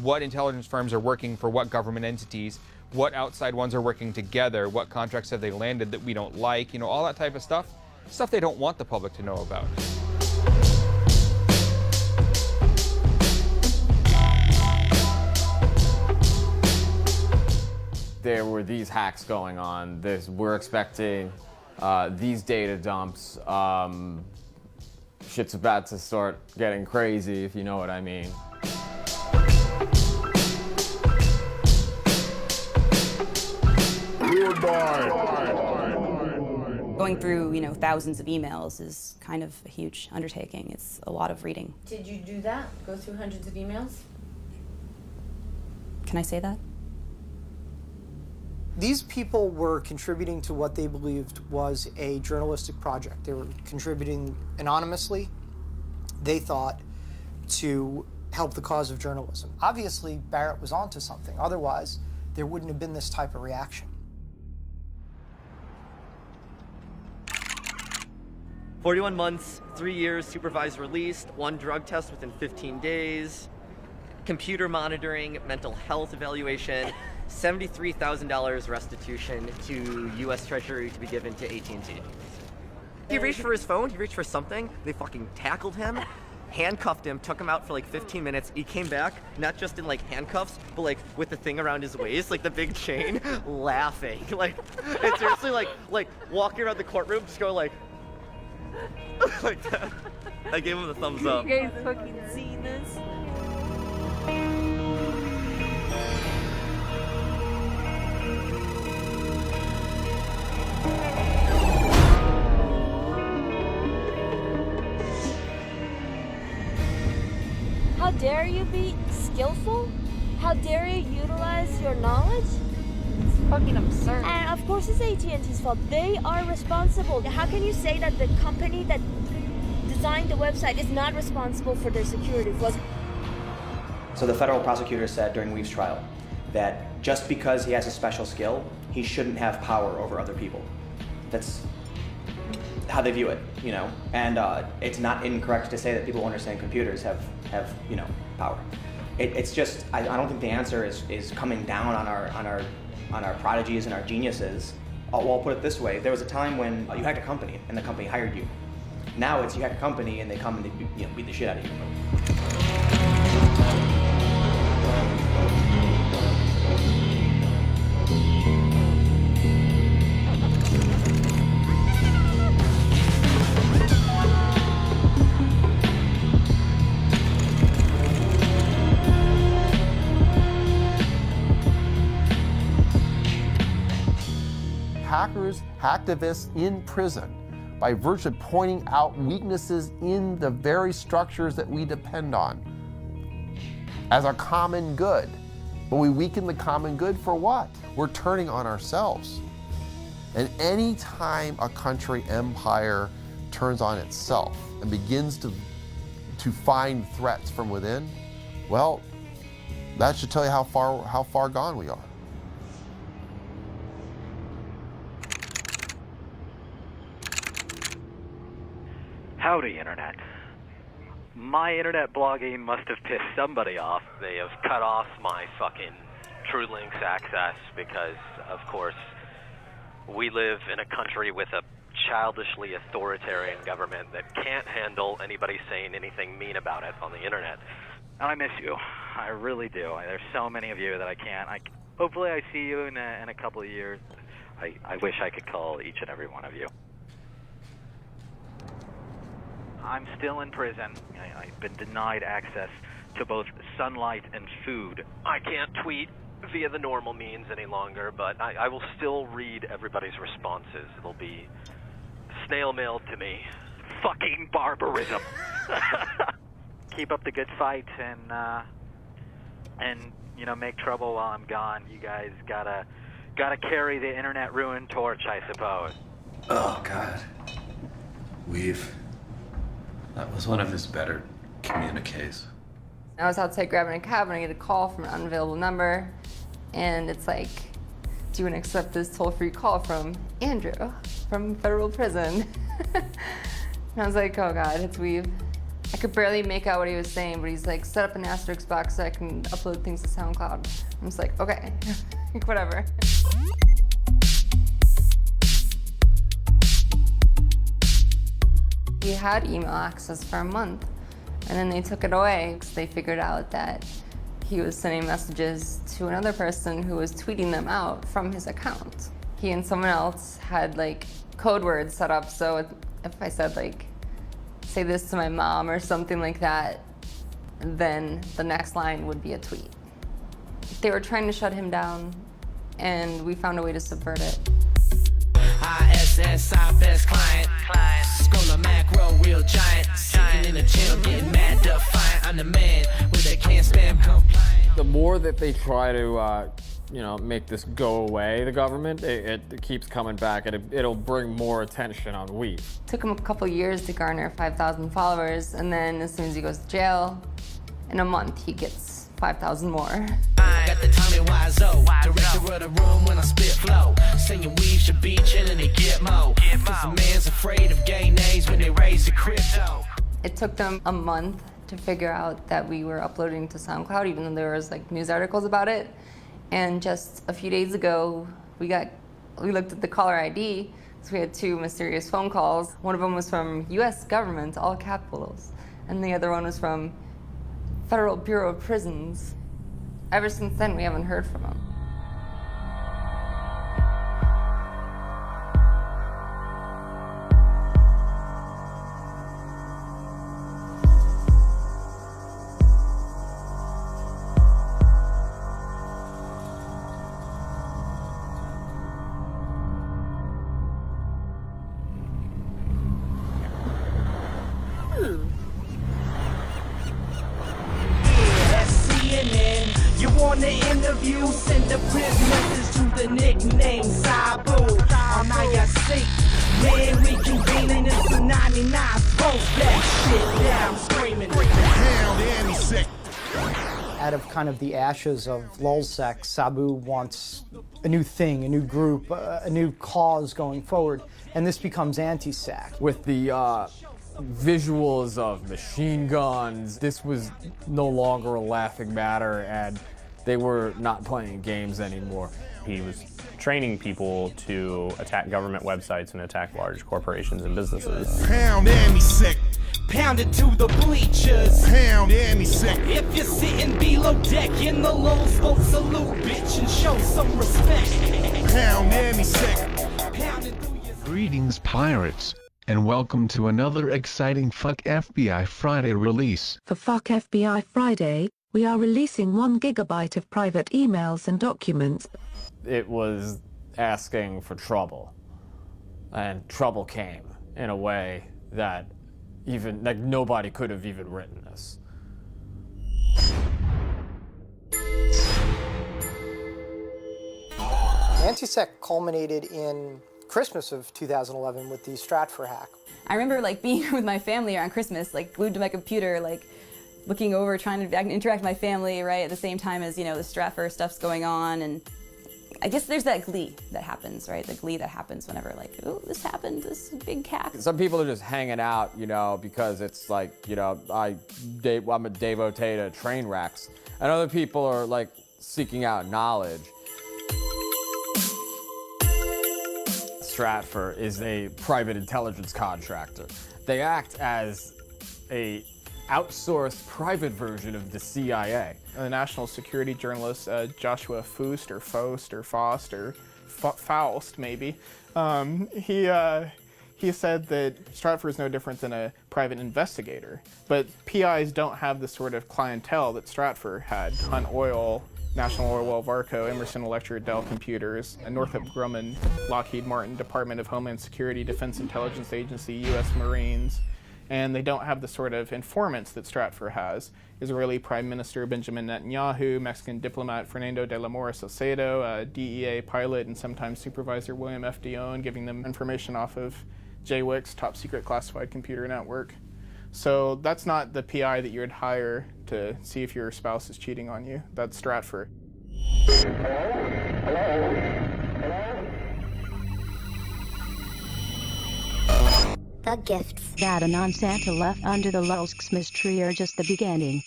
what intelligence firms are working for what government entities, what outside ones are working together, what contracts have they landed that we don't like, all that type of stuff they don't want the public to know about. There were these hacks going on. We're expecting these data dumps. Shit's about to start getting crazy, if you know what I mean. Going through, thousands of emails is kind of a huge undertaking. It's a lot of reading. Did you do that? Go through hundreds of emails? Can I say that? These people were contributing to what they believed was a journalistic project. They were contributing anonymously, they thought, to help the cause of journalism. Obviously, Barrett was onto something. Otherwise, there wouldn't have been this type of reaction. 41 months, 3 years, supervised released, 1 drug test within 15 days, computer monitoring, mental health evaluation, $73,000 restitution to U.S. Treasury to be given to AT&T. He reached for his phone, he reached for something, they fucking tackled him, handcuffed him, took him out for like 15 minutes. He came back, not just in like handcuffs, but like with the thing around his waist, like the big chain, laughing. Like, it's seriously like walking around the courtroom, just going like that. I gave him the thumbs up. You guys fucking seen this? How dare you be skillful? How dare you utilize your knowledge? It's fucking absurd. And of course it's AT&T's fault. They are responsible. How can you say that the company that designed the website is not responsible for their security flaws? So the federal prosecutor said during Weave's trial that just because he has a special skill, he shouldn't have power over other people. That's how they view it, and it's not incorrect to say that people who understand computers have power. It's just I don't think the answer is coming down on our prodigies and our geniuses. I'll put it this way: there was a time when you hacked a company and the company hired you. Now it's you hack a company and they come and they beat the shit out of you. Hackers, hacktivists in prison by virtue of pointing out weaknesses in the very structures that we depend on as a common good. But we weaken the common good for what? We're turning on ourselves. And any time a country empire turns on itself and begins to find threats from within, well, that should tell you how far gone we are. Howdy, Internet. My internet blogging must have pissed somebody off. They have cut off my fucking TrueLink's access because, of course, we live in a country with a childishly authoritarian government that can't handle anybody saying anything mean about it on the internet. And I miss you. I really do. There's so many of you that I can't. Hopefully I see you in a couple of years. I wish I could call each and every one of you. I'm still in prison. I've been denied access to both sunlight and food. I can't tweet via the normal means any longer, but I will still read everybody's responses. It'll be snail mailed to me. Fucking barbarism. Keep up the good fight and you know, make trouble while I'm gone. You guys gotta carry the internet ruin torch, I suppose. Oh God, that was one of his better communiques. I was outside grabbing a cab and I get a call from an unavailable number, and it's like, do you want to accept this toll-free call from Andrew from federal prison? And I was like, oh God, it's Weave. I could barely make out what he was saying, but he's like, set up an asterisk box so I can upload things to SoundCloud. I'm just like, okay, whatever. We had email access for a month, and then they took it away because they figured out that he was sending messages to another person who was tweeting them out from his account. He and someone else had like code words set up, so if I said like, say this to my mom or something like that, then the next line would be a tweet. They were trying to shut him down, and we found a way to subvert it. ISS, our best client. Scroll a macro, real giant. Sitting in the gym, getting mad, defiant. I'm the man with a can't stand compliant. The more that they try to, make this go away, the government, it keeps coming back, and it'll bring more attention on Weave. It took him a couple years to garner 5,000 followers, and then as soon as he goes to jail, in a month he gets 5,000 more. I got the Tommy Wiseau, director of the room when I spit flow. Singing Weave should be chillin' and get mo. Cause a man's afraid of gay names when they raise the crypto. It took them a month to figure out that we were uploading to SoundCloud, even though there was like news articles about it. And just a few days ago, we looked at the caller ID, so we had 2 mysterious phone calls. One of them was from US government, all capitals, and the other one was from Federal Bureau of Prisons. Ever since then, we haven't heard from him. Send a prison message to the nickname Sabu. On ISC, man, we convene in this 99. Post that shit down, screaming. Out of kind of the ashes of Lulz, Sabu wants a new thing, a new group, a new cause going forward, and this becomes anti-SAC. With the visuals of machine guns, this was no longer a laughing matter, and they were not playing games anymore. He was training people to attack government websites and attack large corporations and businesses. Pound and me sick. Pound it to the bleachers. Pound and me sick. If you're sitting below deck in the Lulz boat, salute, bitch, and show some respect. Pound and me sick. Pound it through your... Greetings, pirates, and welcome to another exciting Fuck FBI Friday release. For Fuck FBI Friday, we are releasing 1 gigabyte of private emails and documents. It was asking for trouble, and trouble came in a way that nobody could have even written this. Anti-SEC culminated in Christmas of 2011 with the Stratfor hack. I remember like being with my family around Christmas, like glued to my computer, like looking over, trying to interact with my family, right, at the same time as, the Stratfor stuff's going on. And I guess there's that glee that happens, right? The glee that happens whenever, like, oh, this happened, this big hack. Some people are just hanging out, because it's like, I'm a devotee to train wrecks. And other people are like seeking out knowledge. Stratfor is a private intelligence contractor. They act as a outsourced private version of the CIA. The national security journalist Joshua Faust, maybe, he said that Stratfor is no different than a private investigator. But PIs don't have the sort of clientele that Stratfor had. Hunt Oil, National Oilwell Varco, Emerson Electric, Dell Computers, Northrop Grumman, Lockheed Martin, Department of Homeland Security, Defense Intelligence Agency, U.S. Marines. And they don't have the sort of informants that Stratfor has. Israeli Prime Minister Benjamin Netanyahu, Mexican diplomat Fernando de la Mora Salcedo, DEA pilot and sometimes supervisor William F. Dion, giving them information off of JWIC's top secret classified computer network. So that's not the PI that you would hire to see if your spouse is cheating on you. That's Stratfor. The gifts that a non-Santa left under the Lulz Xmas tree are just the beginning.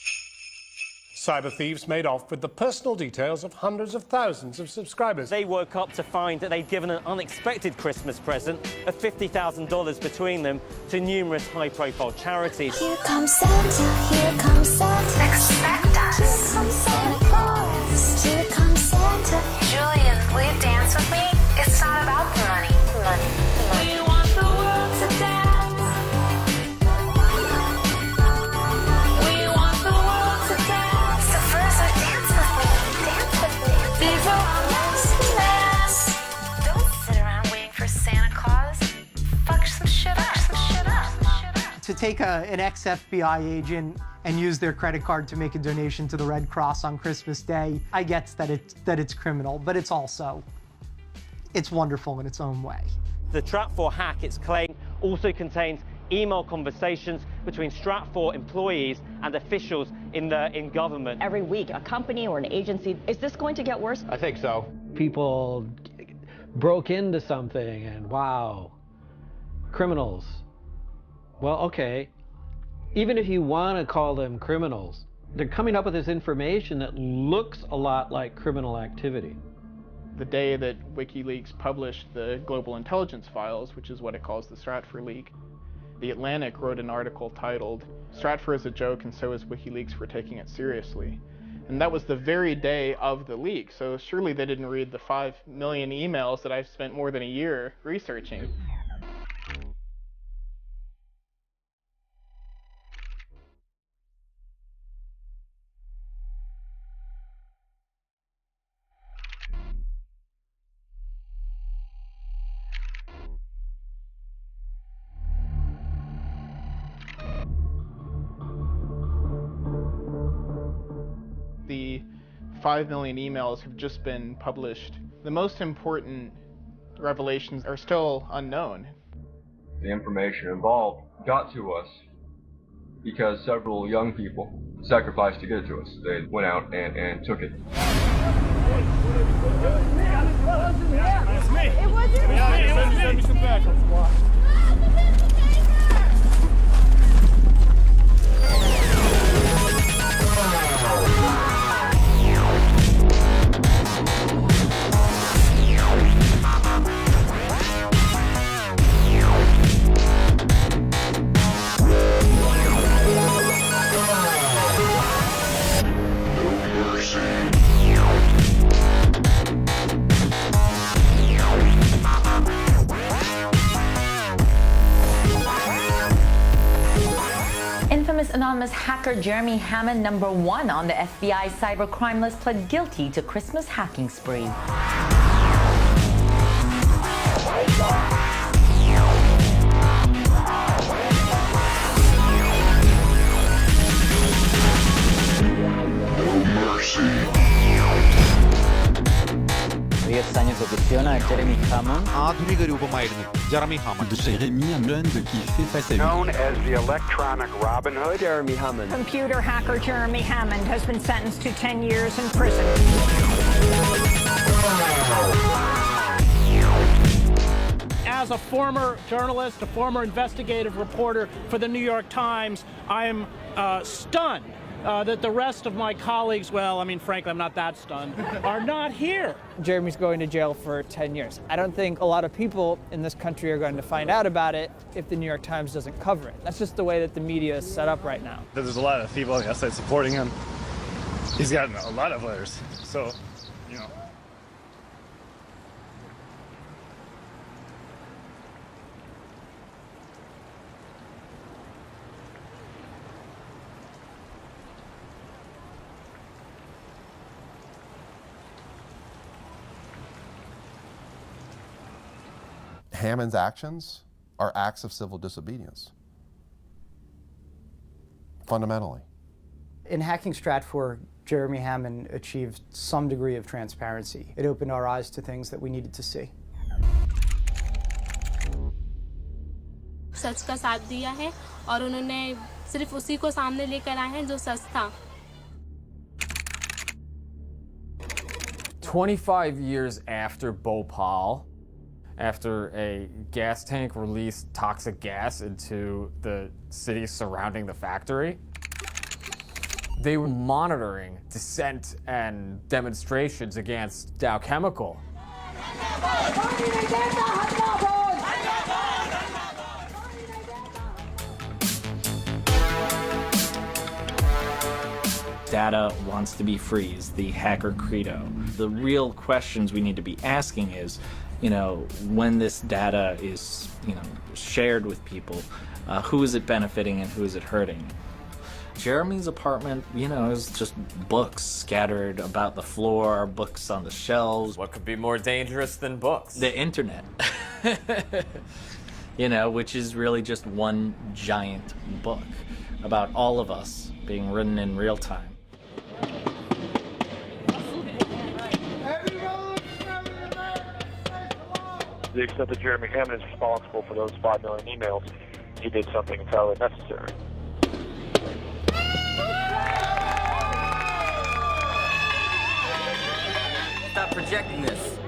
Cyber thieves made off with the personal details of hundreds of thousands of subscribers. They woke up to find that they'd given an unexpected Christmas present of $50,000 between them to numerous high-profile charities. Here comes Santa, here comes Santa. Expect us. Here comes Santa Claus. Here comes Santa. Julian, will you dance with me? It's not about the money. We want the world to dance. We want the world to dance. So first, dance with me. Dance with me. These are our Christmas. Don't sit around waiting for Santa Claus. Fuck some shit up. To take an ex-FBI agent and use their credit card to make a donation to the Red Cross on Christmas Day, I get that it's criminal, but it's wonderful in its own way. The Stratfor hack, it's claimed, also contains email conversations between Stratfor employees and officials in government. Every week, a company or an agency, is this going to get worse? I think so. People broke into something and wow, criminals. Well, okay, even if you want to call them criminals, they're coming up with this information that looks a lot like criminal activity. The day that WikiLeaks published the global intelligence files, which is what it calls the Stratfor leak, The Atlantic wrote an article titled, "Stratfor is a joke and so is WikiLeaks for taking it seriously." And that was the very day of the leak, so surely they didn't read the 5 million emails that I've spent more than a year researching. The 5 million emails have just been published. The most important revelations are still unknown. The information involved got to us because several young people sacrificed to get it to us. They went out and took it. It's me. It wasn't me. Send me some backup squad. Infamous anonymous hacker Jeremy Hammond, #1 on the FBI cybercrime list, pled guilty to Christmas hacking spree. Jeremy Hammond. Jeremy Hammond. Known as the electronic Robin Hood. Jeremy Hammond. Computer hacker Jeremy Hammond has been sentenced to 10 years in prison. As a former journalist, a former investigative reporter for the New York Times, I am stunned that the rest of my colleagues, well, I mean, frankly, I'm not that stunned, are not here. Jeremy's going to jail for 10 years. I don't think a lot of people in this country are going to find out about it if the New York Times doesn't cover it. That's just the way that the media is set up right now. There's a lot of people on the outside supporting him. He's gotten a lot of letters, so, you know. Hammond's actions are acts of civil disobedience, fundamentally. In hacking Stratfor, Jeremy Hammond achieved some degree of transparency. It opened our eyes to things that we needed to see. सच का साथ दिया है और उन्होंने सिर्फ उसी को सामने लेकर आए हैं जो सच था. 25 years after Bhopal, after a gas tank released toxic gas into the cities surrounding the factory, they were monitoring dissent and demonstrations against Dow Chemical. Data wants to be free is the hacker credo. The real questions we need to be asking is, when this data is, shared with people, who is it benefiting and who is it hurting? Jeremy's apartment, is just books scattered about the floor, books on the shelves. What could be more dangerous than books? The internet. Which is really just one giant book about all of us being written in real time. To the extent that Jeremy Hammond is responsible for those 5 million emails, he did something entirely necessary. Stop projecting this.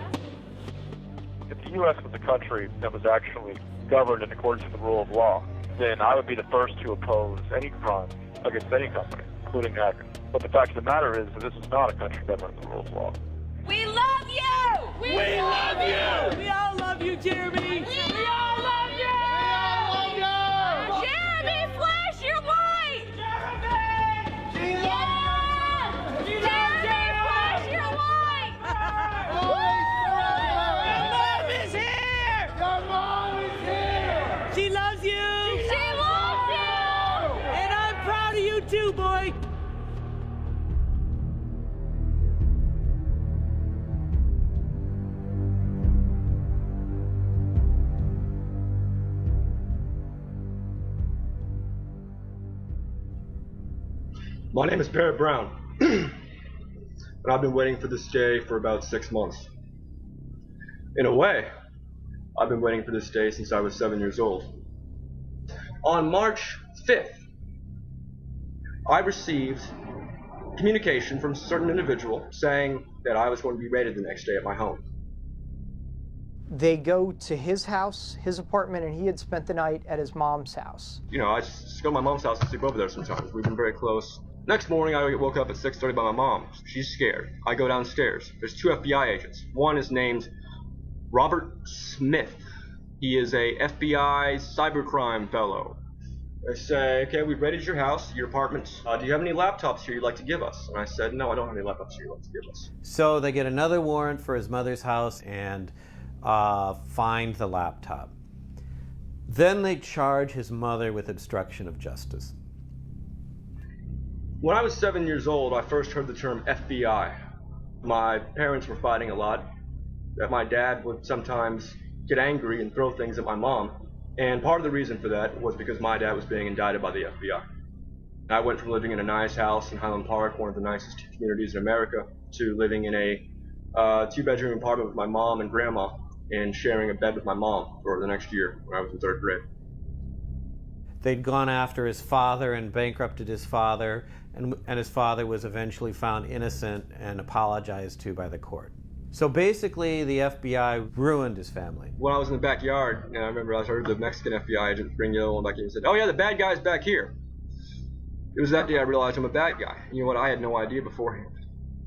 If the U.S. was a country that was actually governed in accordance with the rule of law, then I would be the first to oppose any crime against any company, including hacking. But the fact of the matter is that this is not a country governed in the rule of law. We love you! We love you! We all love you, Jeremy! We all love you! We all love you! Jeremy, flash your light! Jeremy! She loves you! Jeremy, flash your light! Your mom is here! Your mom is here! She loves you! She loves you! And I'm proud of you too, boy! My name is Barrett Brown, and I've been waiting for this day for about 6 months. In a way, I've been waiting for this day since I was 7 years old. On March 5th, I received communication from a certain individual saying that I was going to be raided the next day at my home. They go to his house, his apartment, and he had spent the night at his mom's house. I just go to my mom's house and sleep over there sometimes. We've been very close. Next morning, I get woke up at 6:30 by my mom. She's scared. I go downstairs. There's 2 FBI agents. One is named Robert Smith. He is a FBI cybercrime fellow. They say, okay, we've raided your house, your apartment. Do you have any laptops here you'd like to give us? And I said, no, I don't have any laptops here you'd like to give us. So they get another warrant for his mother's house and find the laptop. Then they charge his mother with obstruction of justice. When I was 7 years old, I first heard the term FBI. My parents were fighting a lot. That my dad would sometimes get angry and throw things at my mom. And part of the reason for that was because my dad was being indicted by the FBI. I went from living in a nice house in Highland Park, one of the nicest communities in America, to living in a 2-bedroom apartment with my mom and grandma and sharing a bed with my mom for the next year when I was in 3rd grade. They'd gone after his father and bankrupted his father, and his father was eventually found innocent and apologized to by the court. So basically, the FBI ruined his family. When I was in the backyard, and I remember I heard the Mexican FBI agent bring the other one back in and said, oh yeah, the bad guy's back here. It was that day I realized I'm a bad guy. You know what? I had no idea beforehand.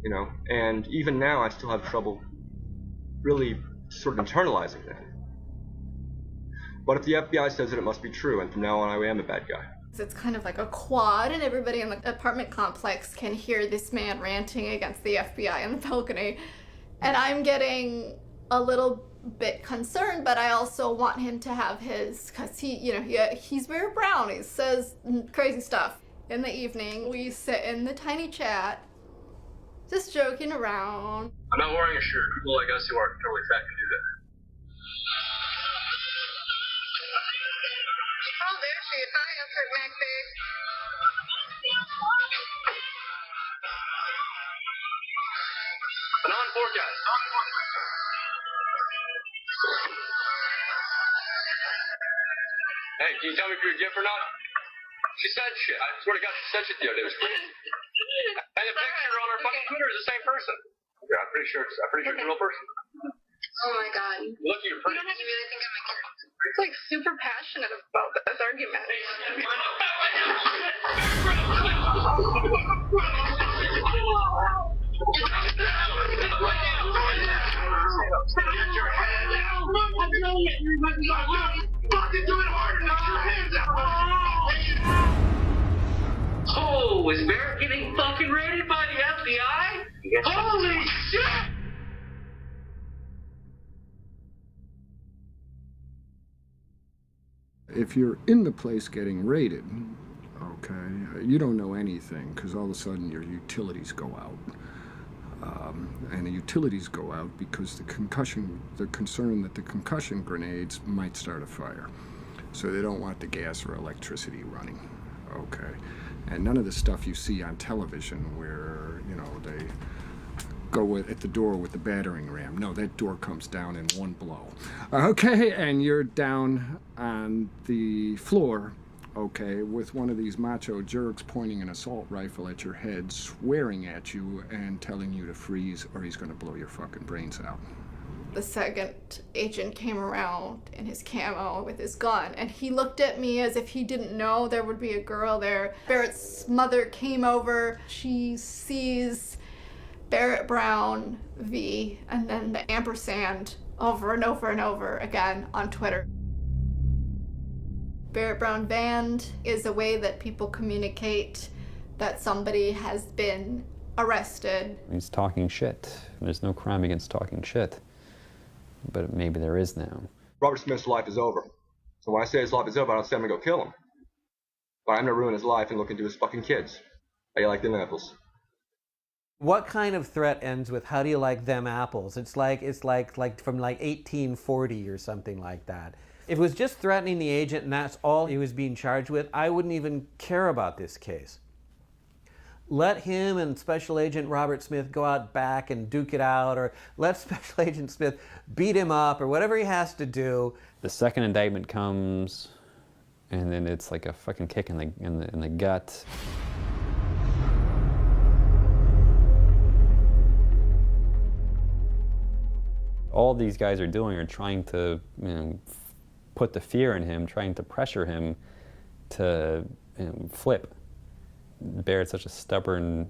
You know, and even now I still have trouble really sort of internalizing that. But if the FBI says it, it must be true, and from now on I am a bad guy. It's kind of like a quad, and everybody in the apartment complex can hear this man ranting against the FBI on the balcony. And I'm getting a little bit concerned, but I also want him to have his, because he's very brown. He says crazy stuff. In the evening, we sit in the tiny chat, just joking around. I'm not wearing a shirt. People like us who are totally fat can do that. Oh, there she is. Hi, Insert Maxie. An on board, guys. Hey, can you tell me if you're a gift or not? She said shit. I swear to God, she said shit the other day. It was crazy. And the picture on her fucking Twitter is the same person. Yeah, I'm pretty sure it's a real person. Oh my God. Look, you're pretty. You don't have to really think I'm It's like super passionate about this argument. Oh, is Barrett getting fucking raided by the FBI? Holy shit! If you're in the place getting raided, okay, you don't know anything because all of a sudden your utilities go out. And the utilities go out because the concern that the concussion grenades might start a fire. So they don't want the gas or electricity running, okay? And none of the stuff you see on television where, they go at the door with the battering ram. No, that door comes down in one blow. Okay, and you're down on the floor, okay, with one of these macho jerks pointing an assault rifle at your head, swearing at you and telling you to freeze or he's gonna blow your fucking brains out. The second agent came around in his camo with his gun, and he looked at me as if he didn't know there would be a girl there. Barrett's mother came over. She sees Barrett Brown V, and then the ampersand over and over and over again on Twitter. Barrett Brown banned is a way that people communicate that somebody has been arrested. He's talking shit. There's no crime against talking shit. But maybe there is now. Robert Smith's life is over. So when I say his life is over, I don't say I'm gonna go kill him. But I'm gonna ruin his life and look into his fucking kids. How you like them apples? What kind of threat ends with "How do you like them apples"? It's like from like 1840 or something like that. If it was just threatening the agent and that's all he was being charged with, I wouldn't even care about this case. Let him and Special Agent Robert Smith go out back and duke it out, or let Special Agent Smith beat him up, or whatever he has to do. The second indictment comes, and then it's like a fucking kick in the gut. All these guys are doing are trying to, put the fear in him, trying to pressure him to flip. Barrett's such a stubborn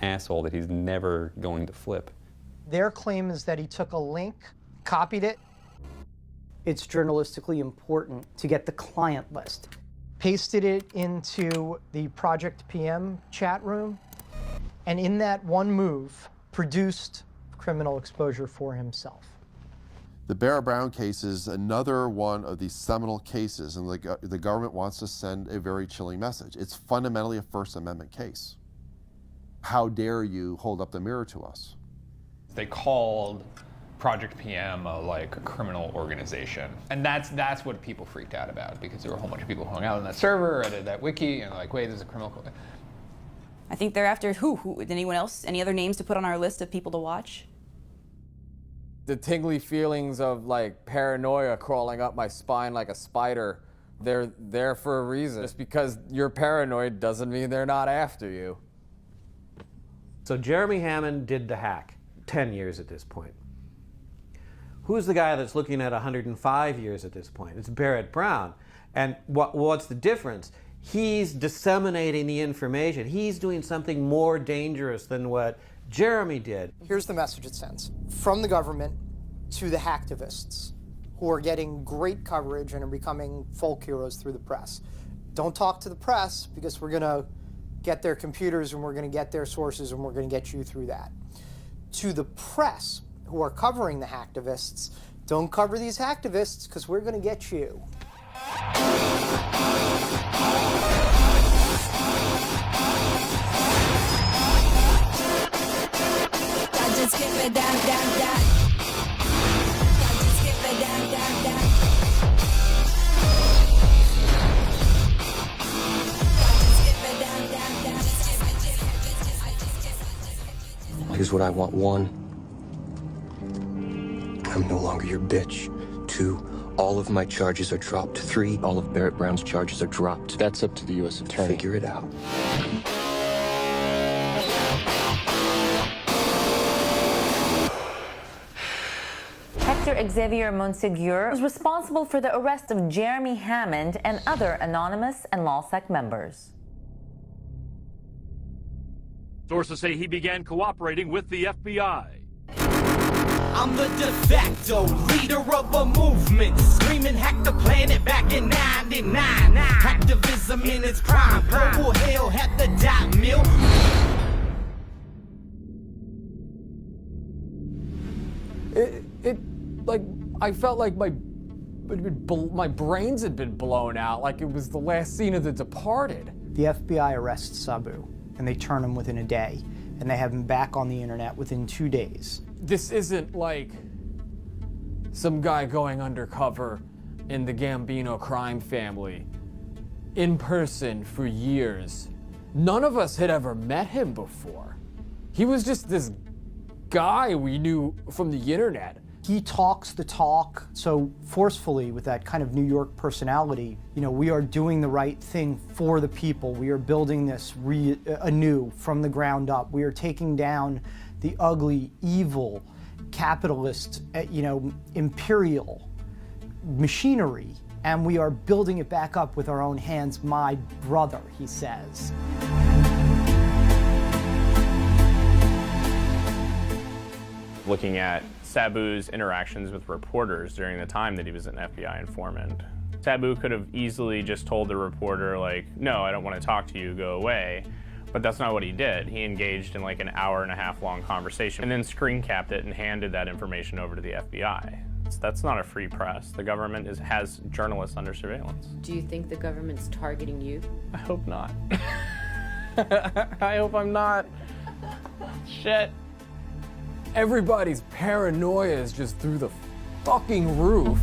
asshole that he's never going to flip. Their claim is that he took a link, copied it. It's journalistically important to get the client list. Pasted it into the Project PM chat room, and in that one move, produced criminal exposure for himself. The Barrett Brown case is another one of these seminal cases, and the government wants to send a very chilling message. It's fundamentally a First Amendment case. How dare you hold up the mirror to us? They called Project PM a criminal organization, and that's what people freaked out about, because there were a whole bunch of people who hung out on that server, edited that wiki, and wait, there's a criminal. I think they're after who? Anyone else? Any other names to put on our list of people to watch? The tingly feelings of paranoia crawling up my spine like a spider, they're there for a reason. Just because you're paranoid doesn't mean they're not after you. So Jeremy Hammond did the hack, 10 years at this point. Who's the guy that's looking at 105 years at this point? It's Barrett Brown. And what's the difference? He's disseminating the information. He's doing something more dangerous than what Jeremy did. Here's the message it sends. From the government to the hacktivists, who are getting great coverage and are becoming folk heroes through the press. Don't talk to the press, because we're going to get their computers and we're going to get their sources and we're going to get you through that. To the press, who are covering the hacktivists, don't cover these hacktivists, because we're going to get you. Just skip it down, down, down. Just skip it down, down, down. Just skip it down, down, down. Here's what I want. 1, I'm no longer your bitch. 2, all of my charges are dropped. 3, all of Barrett Brown's charges are dropped. That's up to the U.S. Attorney. Figure it out. Hector Xavier Monsegur was responsible for the arrest of Jeremy Hammond and other anonymous and LawSec members. Sources say he began cooperating with the FBI. I'm the de facto leader of a movement, screaming hack the planet back in 99. Activism in its prime, global hell had the dot mill. Like, I felt like my brains had been blown out, like it was the last scene of The Departed. The FBI arrests Sabu, and they turn him within a day, and they have him back on the internet within 2 days. This isn't like some guy going undercover in the Gambino crime family in person for years. None of us had ever met him before. He was just this guy we knew from the internet. He talks the talk so forcefully with that kind of New York personality. You know, we are doing the right thing for the people. We are building this anew from the ground up. We are taking down the ugly, evil, capitalist, imperial machinery, and we are building it back up with our own hands, my brother, he says. Looking at Sabu's interactions with reporters during the time that he was an FBI informant. Sabu could have easily just told the reporter, like, no, I don't want to talk to you, go away. But that's not what he did. He engaged in like an hour-and-a-half long conversation and then screen capped it and handed that information over to the FBI. That's not a free press. The government has journalists under surveillance. Do you think the government's targeting you? I hope not. I hope I'm not. Shit. Everybody's paranoia is just through the fucking roof.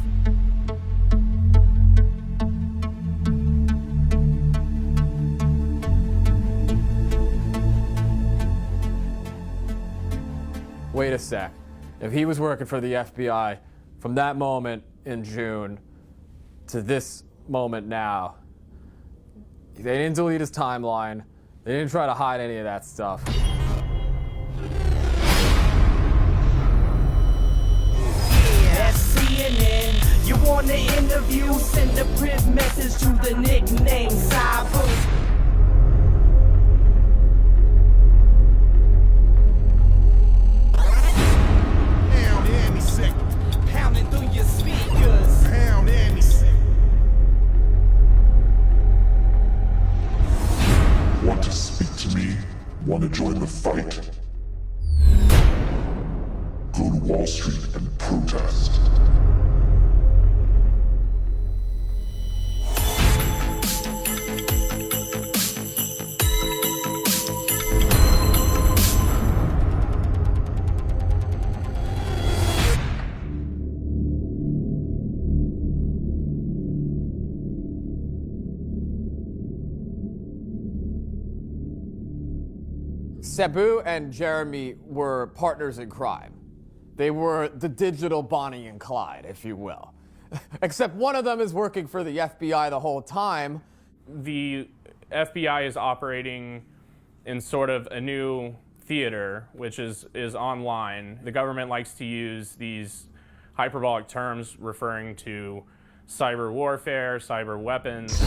Wait a sec. If he was working for the FBI from that moment in June to this moment now, they didn't delete his timeline. They didn't try to hide any of that stuff. CNN, you want the interview? Send a print message to the nickname Sabu. Pounding through your speakers. Pound and sick. Want to speak to me? Want to join the fight? Go to Wall Street and protest. Sabu and Jeremy were partners in crime. They were the digital Bonnie and Clyde, if you will. Except one of them is working for the FBI the whole time. The FBI is operating in sort of a new theater, which is online. The government likes to use these hyperbolic terms referring to cyber warfare, cyber weapons.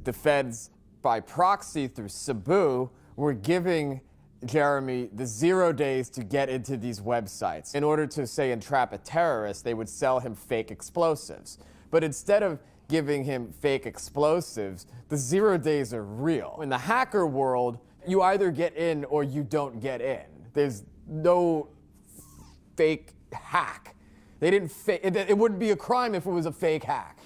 the feds, by proxy through Cebu, were giving Jeremy the 0 days to get into these websites. In order to, say, entrap a terrorist, they would sell him fake explosives. But instead of giving him fake explosives, the 0 days are real. In the hacker world, you either get in or you don't get in. There's no fake hack. They didn't it wouldn't be a crime if it was a fake hack.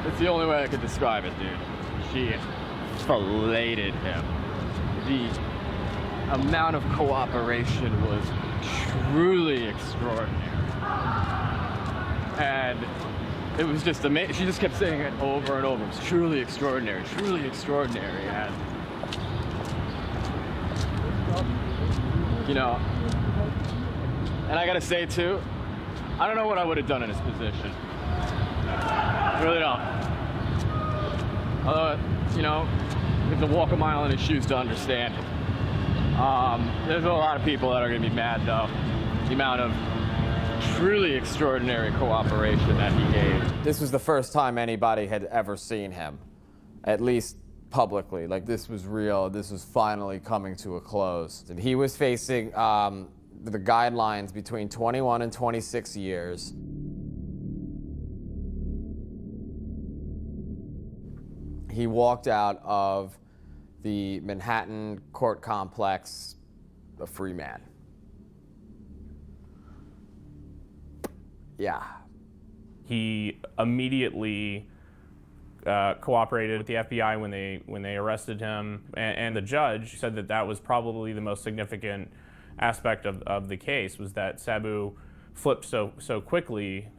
It's the only way I could describe it, dude. She filleted him. The amount of cooperation was truly extraordinary. And it was just amazing. She just kept saying it over and over. It was truly extraordinary, and you know, and I gotta say too, I don't know what I would have done in his position. I really don't. Although, you know, you have to walk a mile in his shoes to understand it. There's a lot of people that are going to be mad, though. The amount of truly extraordinary cooperation that he gave. This was the first time anybody had ever seen him, at least publicly. Like, this was real. This was finally coming to a close. And he was facing the guidelines between 21 and 26 years. He walked out of the Manhattan court complex a free man. Yeah. He immediately cooperated with the FBI when they arrested him, and the judge said that that was probably the most significant aspect of the case, was that Sabu flipped so quickly,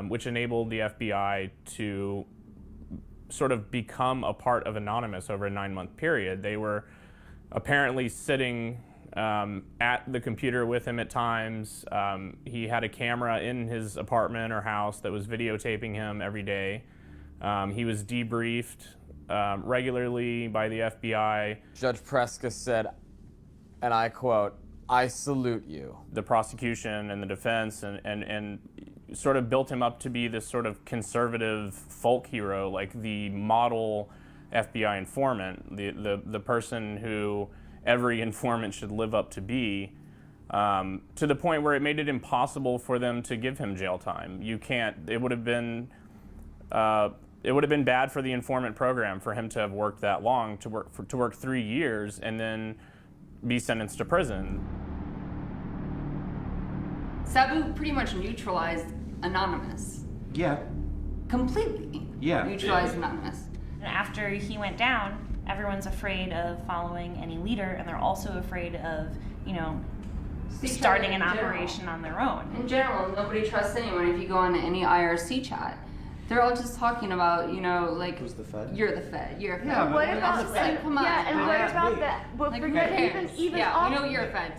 which enabled the FBI to sort of become a part of Anonymous over a 9-month period. They were apparently sitting at the computer with him at times. He had a camera in his apartment or house that was videotaping him every day. He was debriefed regularly by the FBI. Judge Preska said, and I quote, "I salute you." The prosecution and the defense and sort of built him up to be this sort of conservative folk hero, like the model FBI informant, the person who every informant should live up to be, to the point where it made it impossible for them to give him jail time. You can't. It would have been bad for the informant program for him to have worked that long, to work 3 years and then be sentenced to prison. Sabu pretty much neutralized Anonymous. Yeah. Completely. Yeah. Neutralized Anonymous. After he went down, everyone's afraid of following any leader, and they're also afraid of, you know, starting an operation on their own. In general, nobody trusts anyone. If you go on any IRC chat, they're all just talking about, you know, like, who's the Fed? You're the Fed. You're a Fed. Yeah, what about the Fed? Come on. Yeah, and what about that? Well, Like, forget who cares? even yeah, you know you're a Fed.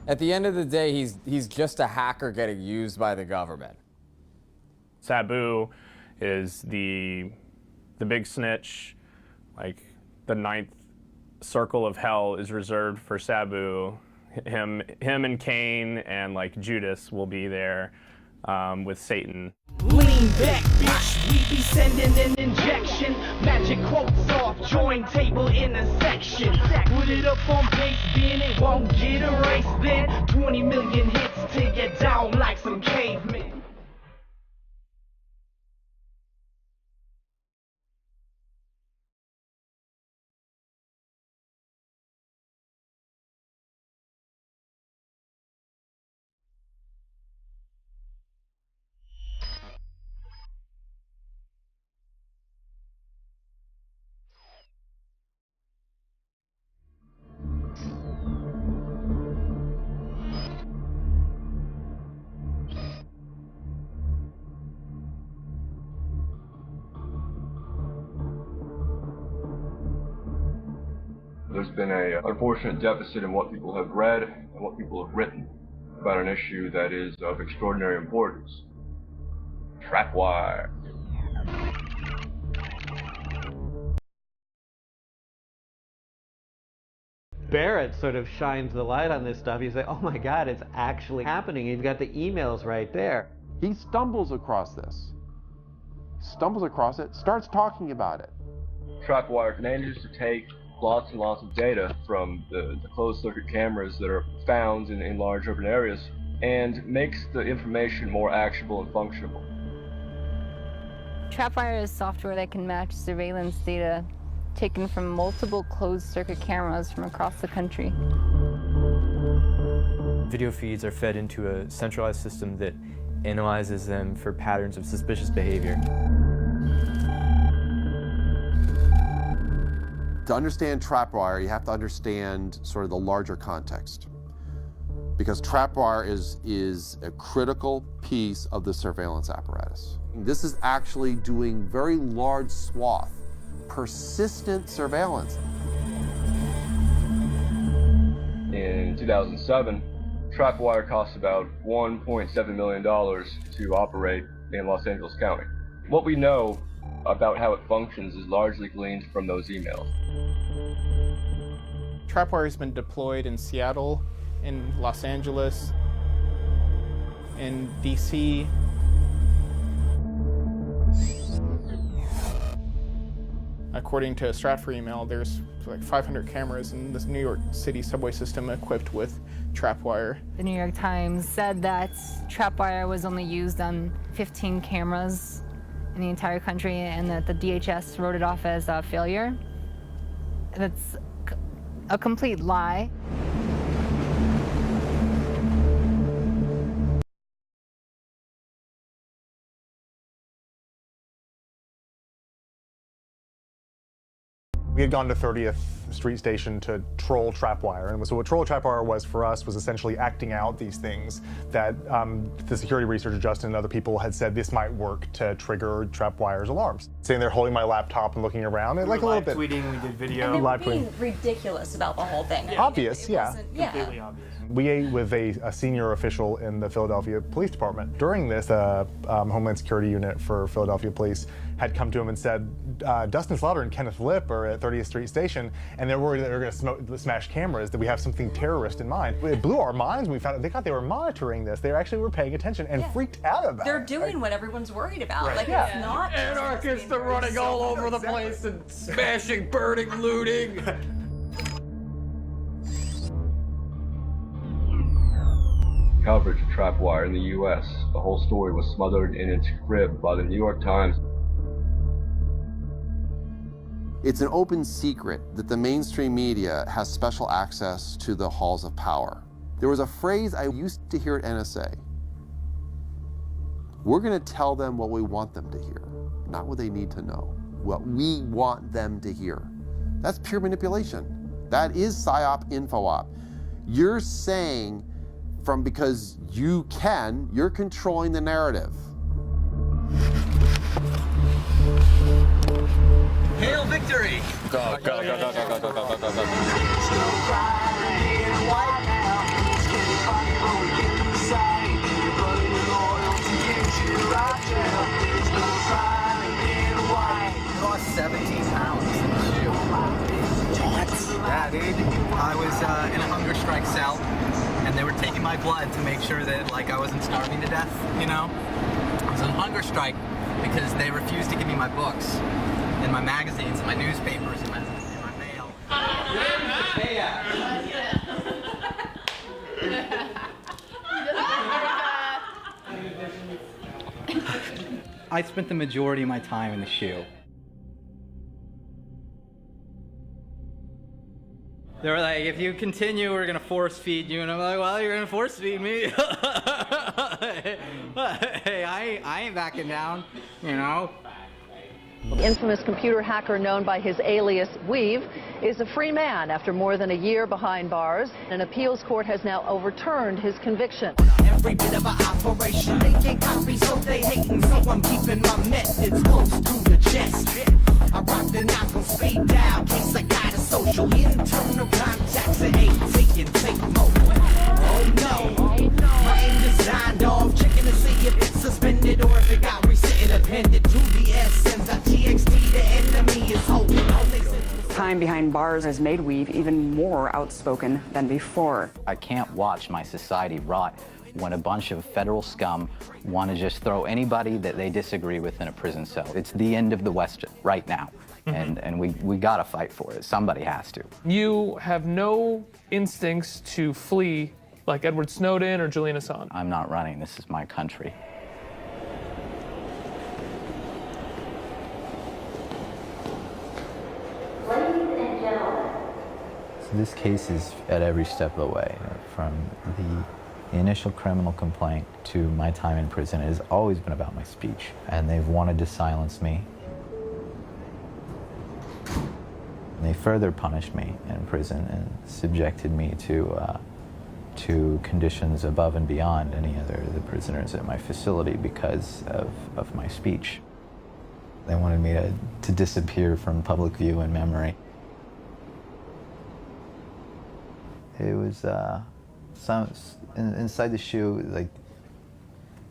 At the end of the day, he's just a hacker getting used by the government. Sabu is the big snitch. Like, the 9th circle of hell is reserved for Sabu. Him and Cain and like Judas will be there with Satan. Lean back, bitch, we be sending an injection. Magic quotes off, join table intersection. Put it up on base, bin, it won't get erased then. 20 million hits till you down like some cavemen. There's been an unfortunate deficit in what people have read and what people have written about an issue that is of extraordinary importance. Trapwire. Barrett sort of shines the light on this stuff. He's like, oh my God, it's actually happening. He's got the emails right there. He stumbles across this. Stumbles across it, starts talking about it. Trapwire manages to take lots and lots of data from the closed circuit cameras that are found in large urban areas and makes the information more actionable and functionable. Trapwire is software that can match surveillance data taken from multiple closed circuit cameras from across the country. Video feeds are fed into a centralized system that analyzes them for patterns of suspicious behavior. To understand Trapwire, you have to understand sort of the larger context. Because Trapwire is a critical piece of the surveillance apparatus. This is actually doing very large swath, persistent surveillance. In 2007, Trapwire cost about $1.7 million to operate in Los Angeles County. What we know about how it functions is largely gleaned from those emails. Trapwire has been deployed in Seattle, in Los Angeles, in DC. According to a Stratfor email, there's like 500 cameras in this New York City subway system equipped with Trapwire. The New York Times said that Trapwire was only used on 15 cameras in the entire country and that the DHS wrote it off as a failure. That's a complete lie. We had gone to 30th Street Station to troll Trapwire, and so what troll Trapwire was for us was essentially acting out these things that the security researcher Justin and other people had said this might work to trigger Trapwire's alarms. Sitting there holding my laptop and looking around, and like a little bit. Tweeting, we did video. And they were live being tweeting. ridiculous about the whole thing. Obvious, yeah. Completely obvious. We ate with a senior official in the Philadelphia Police Department. During this, the Homeland Security Unit for Philadelphia Police had come to him and said, Dustin Slaughter and Kenneth Lipp are at 30th Street Station, and they're worried that they're going to smash cameras, that we have something terrorist in mind. It blew our minds when we found out they thought they were monitoring this. They actually were paying attention and freaked out about They're it. doing what everyone's worried about. Right. Like, Yeah. it's not Anarchists are running all over the place and smashing, burning, looting. Coverage of Trapwire in the U.S. The whole story was smothered in its crib by the New York Times. It's an open secret that the mainstream media has special access to the halls of power. There was a phrase I used to hear at NSA. We're going to tell them what we want them to hear, not what they need to know. What we want them to hear. That's pure manipulation. That is PSYOP, info-op. You're saying because you're controlling the narrative. Hail victory! Go, go, go, go, go, go, go, go, go, go. I lost 17 pounds in the shoe. What? Yeah, dude. I was in a hunger strike cell, and they were taking my blood to make sure that I wasn't starving to death, you know? I was on hunger strike because they refused to give me my books, and my magazines, and my newspapers, and my mail. I spent the majority of my time in the shoe. They were like, if you continue, we're gonna force feed you. And I'm like, well, you're gonna force feed me. Hey, I ain't backing down, you know? The infamous computer hacker known by his alias Weave is a free man after more than a year behind bars. An appeals court has now overturned his conviction. Every bit of an operation, they can't copy, so they hating. So I'm keeping my methods close to the chest. I rock the knock on speed dial, case I got a social internal contacts. It ain't taking take more. time behind bars has made Weave even more outspoken than before. I can't watch my society rot when a bunch of federal scum want to just throw anybody that they disagree with in a prison cell. It's the end of the West right now, and we gotta fight for it. Somebody has to. You have no instincts to flee like Edward Snowden or Julian Assange. I'm not running, this is my country. So this case is at every step of the way, from the initial criminal complaint to my time in prison. It has always been about my speech, and they've wanted to silence me. And they further punished me in prison and subjected me to conditions above and beyond any other of the prisoners at my facility because of my speech. They wanted me to disappear from public view and memory. It was inside the shoe, like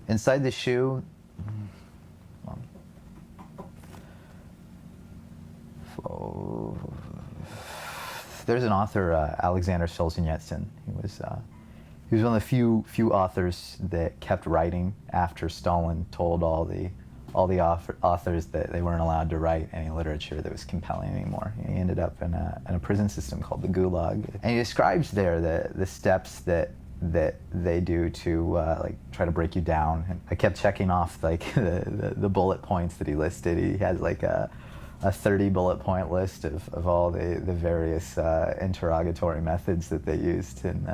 inside the shoe. There's an author, Alexander Solzhenitsyn. He was one of the few authors that kept writing after Stalin told all the authors that they weren't allowed to write any literature that was compelling anymore. He ended up in a prison system called the Gulag, and he describes there the steps that they do to like try to break you down. And I kept checking off like the bullet points that he listed. He had like a 30 bullet point list of all the various interrogatory methods that they used in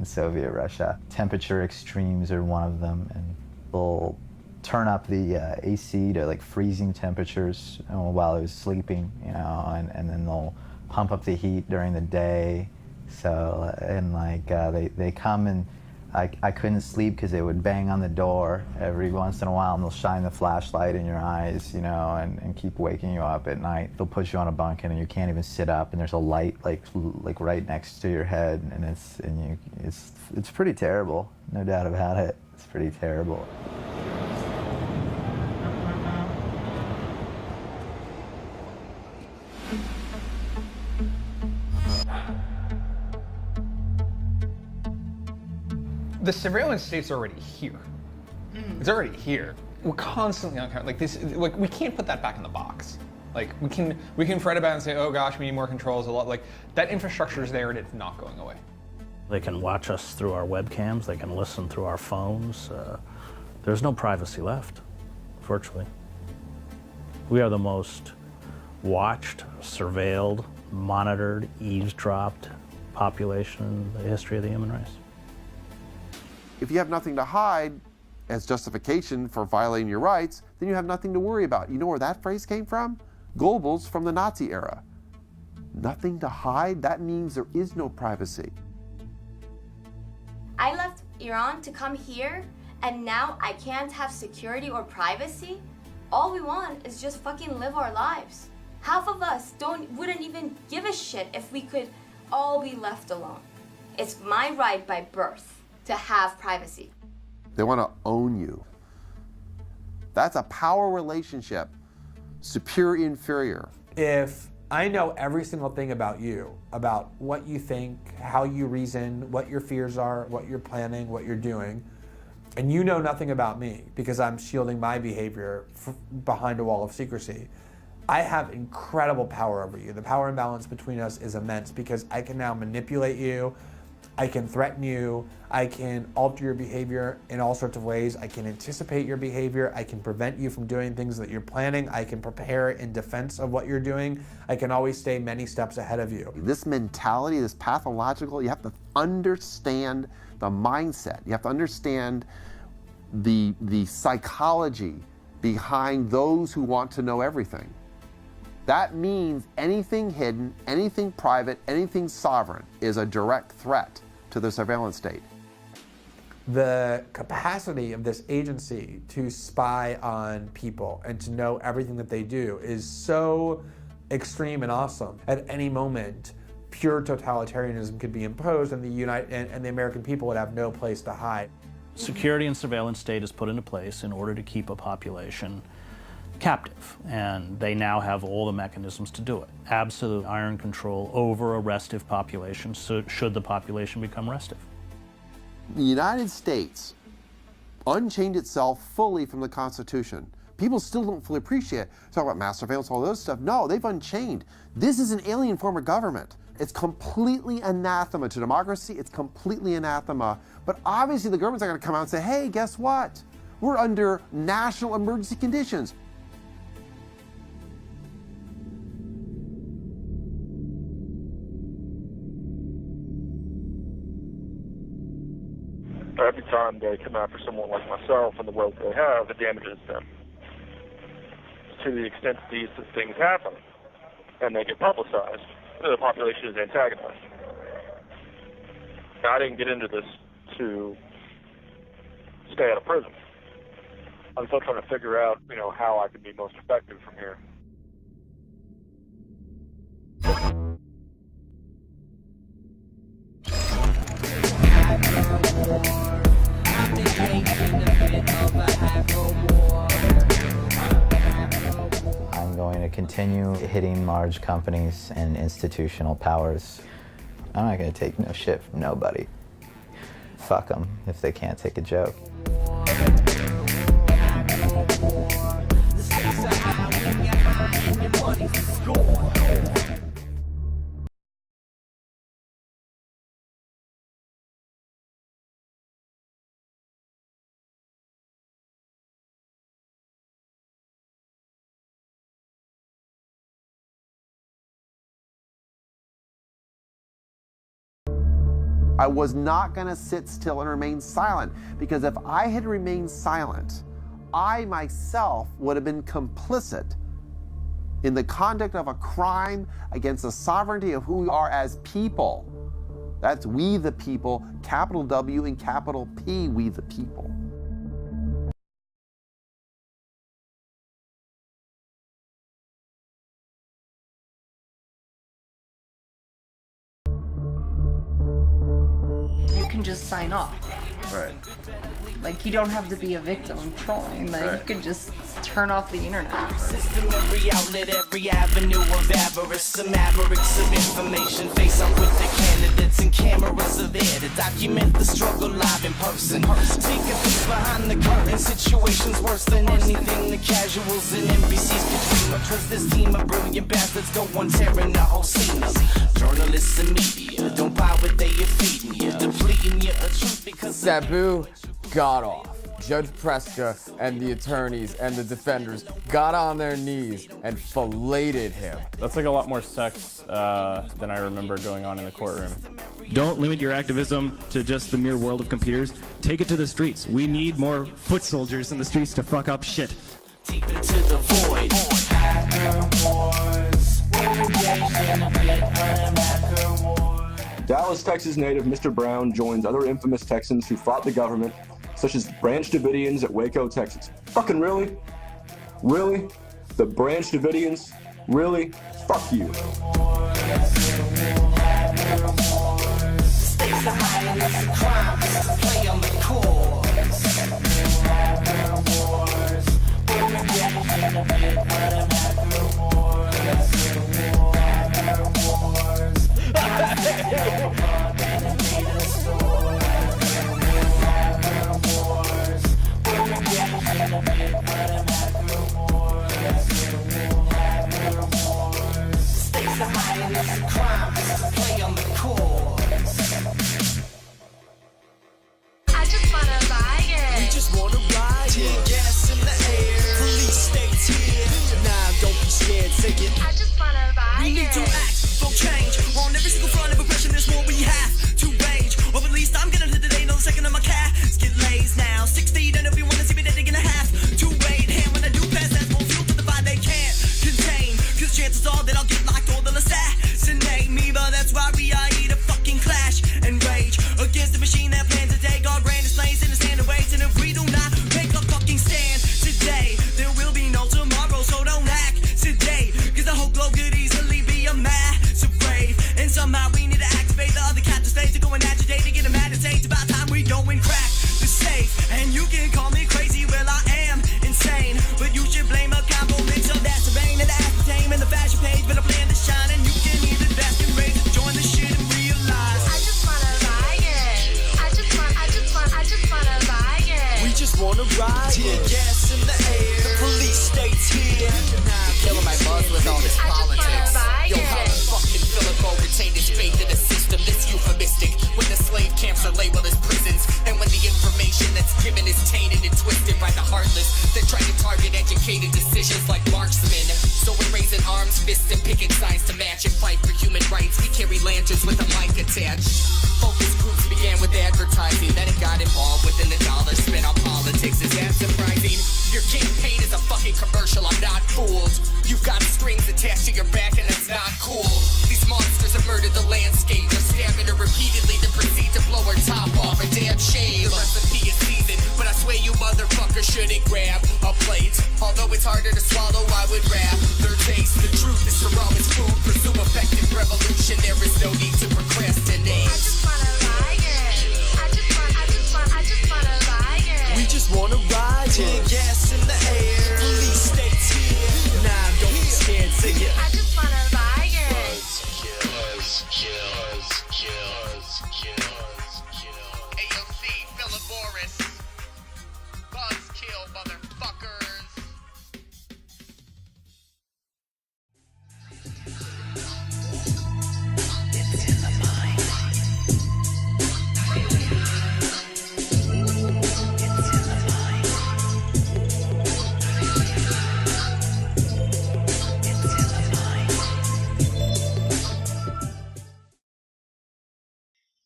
Soviet Russia. Temperature extremes are one of them, and they'll turn up the AC to like freezing temperatures while I was sleeping, you know, and then they'll pump up the heat during the day. So, and like they come and I couldn't sleep because they would bang on the door every once in a while, and they'll shine the flashlight in your eyes, you know, and keep waking you up at night. They'll put you on a bunk and you can't even sit up, and there's a light like right next to your head, and it's pretty terrible, no doubt about it. It's pretty terrible. The surveillance state's already here. It's already here. We're constantly on camera. Like this, like we can't put that back in the box. Like we can fret about it and say, oh gosh, we need more controls. A lot like that infrastructure is there and it's not going away. They can watch us through our webcams. They can listen through our phones. There's no privacy left, virtually. We are the most watched, surveilled, monitored, eavesdropped population in the history of the human race. If you have nothing to hide as justification for violating your rights, then you have nothing to worry about. You know where that phrase came from? Goebbels from the Nazi era. Nothing to hide? That means there is no privacy. I left Iran to come here, and now I can't have security or privacy? All we want is just fucking live our lives. Half of us wouldn't even give a shit if we could all be left alone. It's my right by birth to have privacy. They want to own you. That's a power relationship, superior, inferior. If I know every single thing about you, about what you think, how you reason, what your fears are, what you're planning, what you're doing, and you know nothing about me because I'm shielding my behavior behind a wall of secrecy, I have incredible power over you. The power imbalance between us is immense because I can now manipulate you, I can threaten you, I can alter your behavior in all sorts of ways, I can anticipate your behavior, I can prevent you from doing things that you're planning, I can prepare in defense of what you're doing, I can always stay many steps ahead of you. This mentality, this pathological, you have to understand the mindset, you have to understand the psychology behind those who want to know everything. That means anything hidden, anything private, anything sovereign is a direct threat to the surveillance state. The capacity of this agency to spy on people and to know everything that they do is so extreme and awesome. At any moment, pure totalitarianism could be imposed, and the American people would have no place to hide. Security and surveillance state is put into place in order to keep a population captive, and they now have all the mechanisms to do it. Absolute iron control over a restive population, so should the population become restive. The United States unchained itself fully from the Constitution. People still don't fully appreciate it. Talk about mass surveillance, all those stuff. No, they've unchained. This is an alien form of government. It's completely anathema to democracy. It's completely anathema. But obviously the government's not going to come out and say, hey, guess what? We're under national emergency conditions. Every time they come after someone like myself and the wealth they have, it damages them. To the extent that these things happen and they get publicized, the population is antagonized. Now, I didn't get into this to stay out of prison. I'm still trying to figure out, how I can be most effective from here. I'm going to continue hitting large companies and institutional powers. I'm not going to take no shit from nobody. Fuck them if they can't take a joke. I was not going to sit still and remain silent, because if I had remained silent, I myself would have been complicit in the conduct of a crime against the sovereignty of who we are as people. That's we the people, capital W and capital P, we the people. You can just sign off. Right. Like, you don't have to be a victim of trolling. Like, you can just turn off the internet. System, every outlet, every avenue of avarice. Some mavericks of information face up with the candidates, and cameras are there to document the struggle live in person. Take a peek behind the curtain. Situations worse than anything the casuals and NBCs could dream of. Trust this team of brilliant bastards, go on tearing the whole scene up. Journalists and media, don't buy what they are feeding you, depleting you of truth because Sabu got off. Judge Preska and the attorneys and the defenders got on their knees and filleted him. That's like a lot more sex than I remember going on in the courtroom. Don't limit your activism to just the mere world of computers. Take it to the streets. We need more foot soldiers in the streets to fuck up shit. deep into the void. Dallas, Texas native Mr. Brown joins other infamous Texans who fought the government, such as Branch Davidians at Waco, Texas. Fucking really? Really? The Branch Davidians? Really? Fuck you. Stakes are high and it's a crime. Play on the course. Stakes are high and it's a crime. Play on the course. I just wanna riot. We just wanna ride. Tear gas in the air. Police states here. Nah, don't be scared, take it. I just wanna riot. We need to act for change. On every single front of oppression, there's what we have to rage. Or at least I'm gonna live today, no second of my casket lays now. 6 feet and everyone is even digging a half to wait. And when I do pass, that's more fuel to the fire they can't contain. Cause chances are that I'll get locked or they'll assassinate me. But that's why we are here to fucking clash and rage against the machine that plans to take our grandest lanes in the stand and waits. And if we do not make a fucking stand today, there will be no tomorrow, so don't act today. Cause the whole globe could easily be a massive rave. And somehow we need to activate the other captives face to go and agitate to get them mad and say it's about time we go and crack the safe. And you can call me crazy, well I am insane, but you should blame a combo fists and picking signs to match and fight for human rights. We carry lanterns with a mic attached. Focus groups began with advertising, then it got involved within the dollar spent on politics. Is that surprising? Your campaign is a fucking commercial, I'm not fooled. You've got strings attached to your back and that's not cool. These monsters have murdered the landscape. They're stabbing her repeatedly to proceed to blow her top off. A damn shame. The recipe is seasoned, but I swear you motherfuckers shouldn't grab a plate. Although it's harder to swallow, I would rather taste. The truth is to raw as food. Pursue effective revolution. There is no need to procrastinate. I just wanna riot. I just wanna riot. We just wanna ride, tear gas in the air. Police states here. Nah, don't be scared, say it. I just wanna riot. AOC, Philip Morris. Buzzkill, motherfuckers.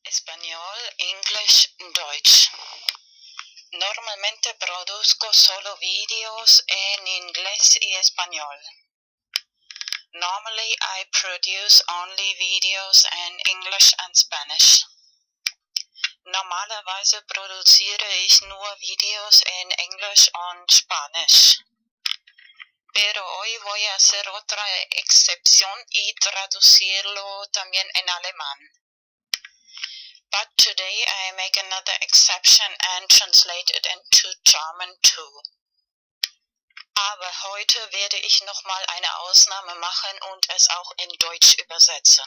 Español, English, Deutsch. Normalmente produzco solo videos en inglés y español. Normally I produce only videos in English and Spanish. Normalerweise produziere ich nur Videos en English und Spanish. Pero hoy voy a hacer otra excepción y traducirlo también en alemán. But today I make another exception and translate it into German too. Aber heute werde ich nochmal eine Ausnahme machen und es auch in Deutsch übersetzen.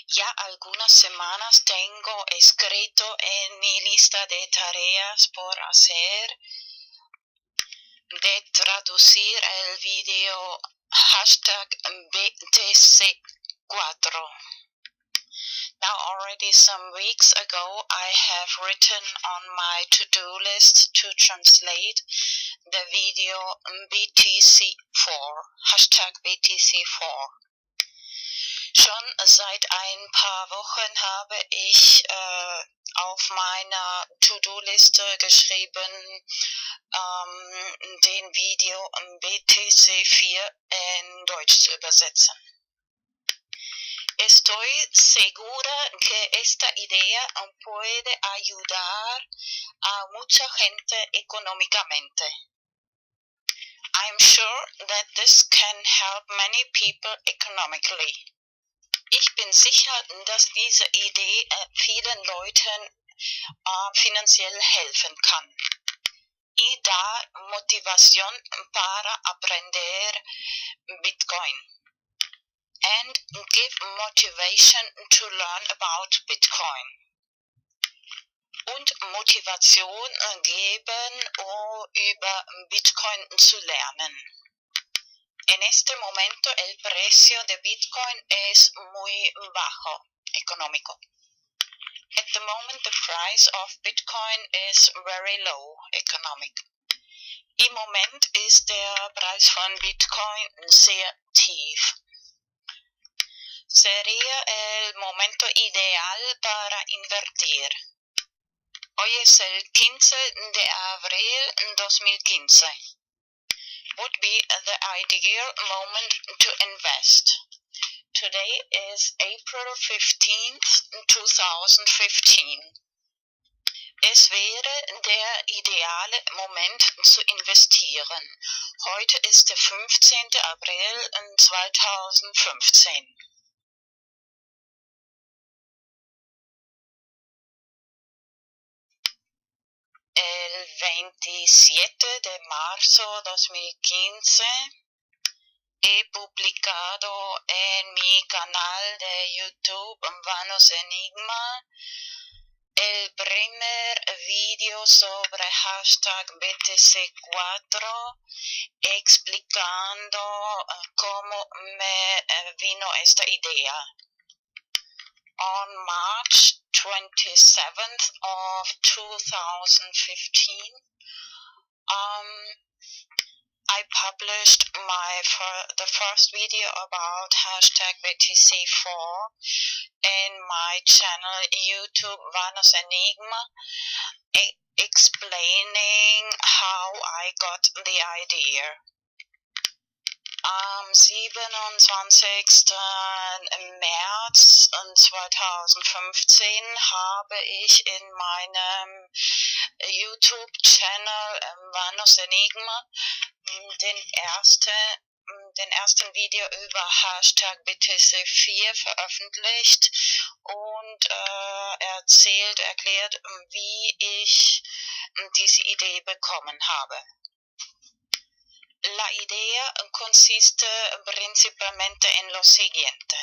Ya algunas semanas tengo escrito en mi lista de tareas por hacer de traducir el video #BTC4. Now already some weeks ago I have written on my to-do list to translate the video BTC4, #BTC4. Schon seit ein paar Wochen habe ich auf meiner To-Do-Liste geschrieben, den Video BTC4 in Deutsch zu übersetzen. Estoy segura que esta idea puede ayudar a mucha gente económicamente. I'm sure that this can help many people economically. Ich bin sicher, dass diese Idee vielen Leuten finanziell helfen kann. Y da motivación para aprender Bitcoin. And give motivation to learn about Bitcoin. Und Motivation geben, um über Bitcoin zu lernen. En este momento el precio de Bitcoin es muy bajo, económico. At the moment the price of Bitcoin is very low, economic. Im Moment ist der Preis von Bitcoin sehr tief. Sería el momento ideal para invertir. Hoy es el 15 de abril 2015. Would be the ideal moment to invest. Today is April 15th, 2015. Es wäre der ideale Moment zu investieren. Heute ist der 15. April 2015. El 27 de marzo 2015 he publicado en mi canal de YouTube Vanos Enigma el primer video sobre #BTC4 explicando cómo me vino esta idea. On March 27th of 2015, I published the first video about hashtag BTC4 in my channel YouTube Vanus Enigma, explaining how I got the idea. Am 27. März 2015 habe ich in meinem YouTube-Channel Vanus Enigma den ersten Video über Hashtag BTC4 veröffentlicht und erklärt, wie ich diese Idee bekommen habe. La idea consiste principalmente en lo siguiente.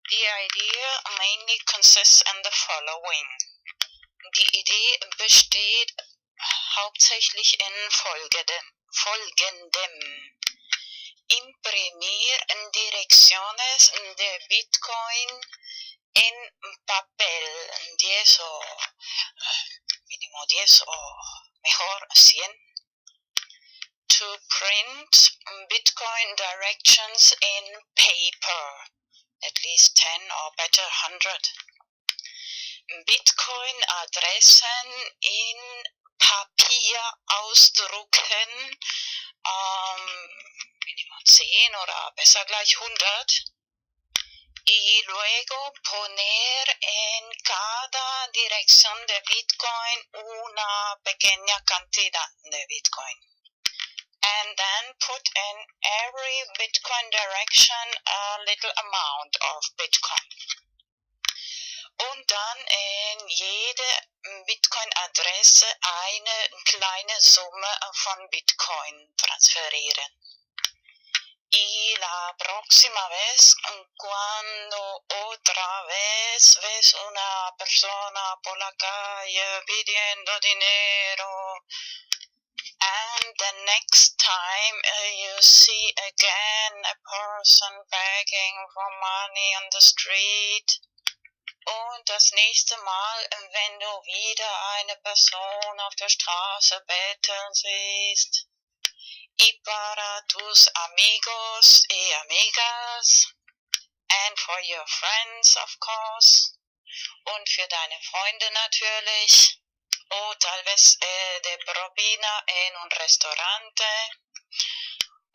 The idea mainly consists in the following. Die Idee besteht hauptsächlich in folgendem. Imprimir direcciones de Bitcoin en papel, 10 o mínimo 10 o mejor 100. To print Bitcoin directions in paper, at least 10 or better 100. Bitcoin-Adressen in Papier ausdrucken, mínimo 10 oder besser gleich 100. Y luego poner en cada dirección de Bitcoin una pequeña cantidad de Bitcoin. And then put in every Bitcoin direction a little amount of Bitcoin. Und dann in jede Bitcoin-Adresse eine kleine Summe von Bitcoin transferieren. Y la próxima vez, cuando otra vez ves una persona por la calle pidiendo dinero, and the next time you see again a person begging for money on the street, und das nächste Mal, wenn du wieder eine Person auf der Straße betteln siehst, y para tus amigos y amigas, and for your friends of course, und für deine Freunde natürlich, o tal vez de propina en un restaurante,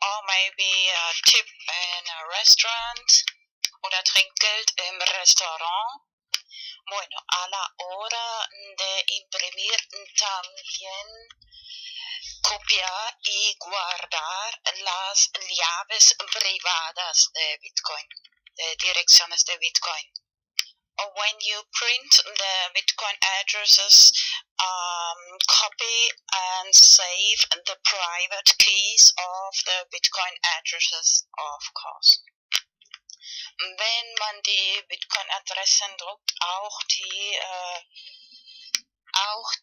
or maybe a tip in a restaurant, oder Trinkgeld im Restaurant. Bueno, a la hora de imprimir también copiar y guardar las llaves privadas de Bitcoin, de direcciones de Bitcoin. When you print the Bitcoin addresses, copy and save the private keys of the Bitcoin addresses, of course. Wenn man die Bitcoin-Adressen druckt, auch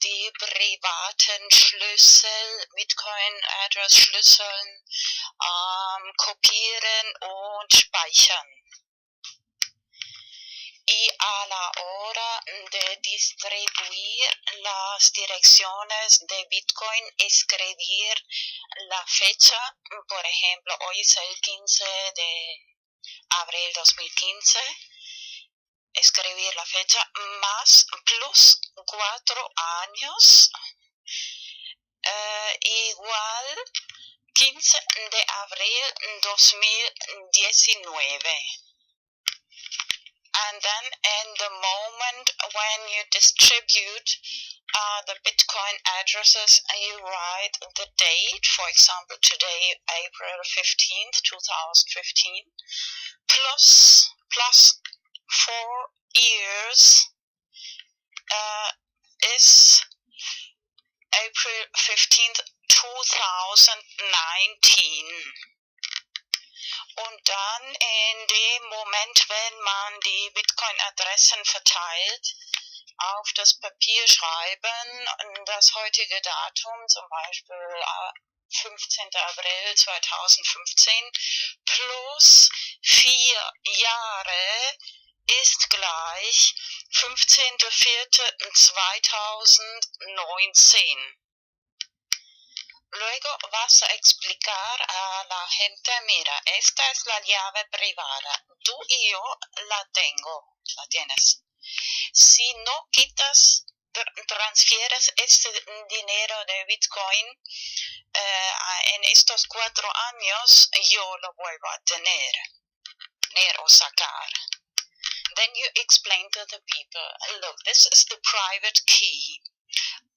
die privaten Schlüssel, Bitcoin-Address-Schlüsseln kopieren und speichern. Y a la hora de distribuir las direcciones de Bitcoin, escribir la fecha, por ejemplo, hoy es el 15 de abril 2015, escribir la fecha más plus 4 años, igual 15 de abril 2019. And then in the moment when you distribute the Bitcoin addresses, you write the date, for example today, April 15th, 2015, plus 4 years is April 15th, 2019. Und dann in dem Moment, wenn man die Bitcoin-Adressen verteilt, auf das Papier schreiben, das heutige Datum, zum Beispiel 15. April 2015, plus 4 Jahre ist gleich 15.04.2019. Luego vas a explicar a la gente, mira, esta es la llave privada, tú y yo la tienes. Si no quitas, transfieres este dinero de Bitcoin en estos 4 años, yo lo vuelvo a tener o sacar. Then you explain to the people, look, this is the private key.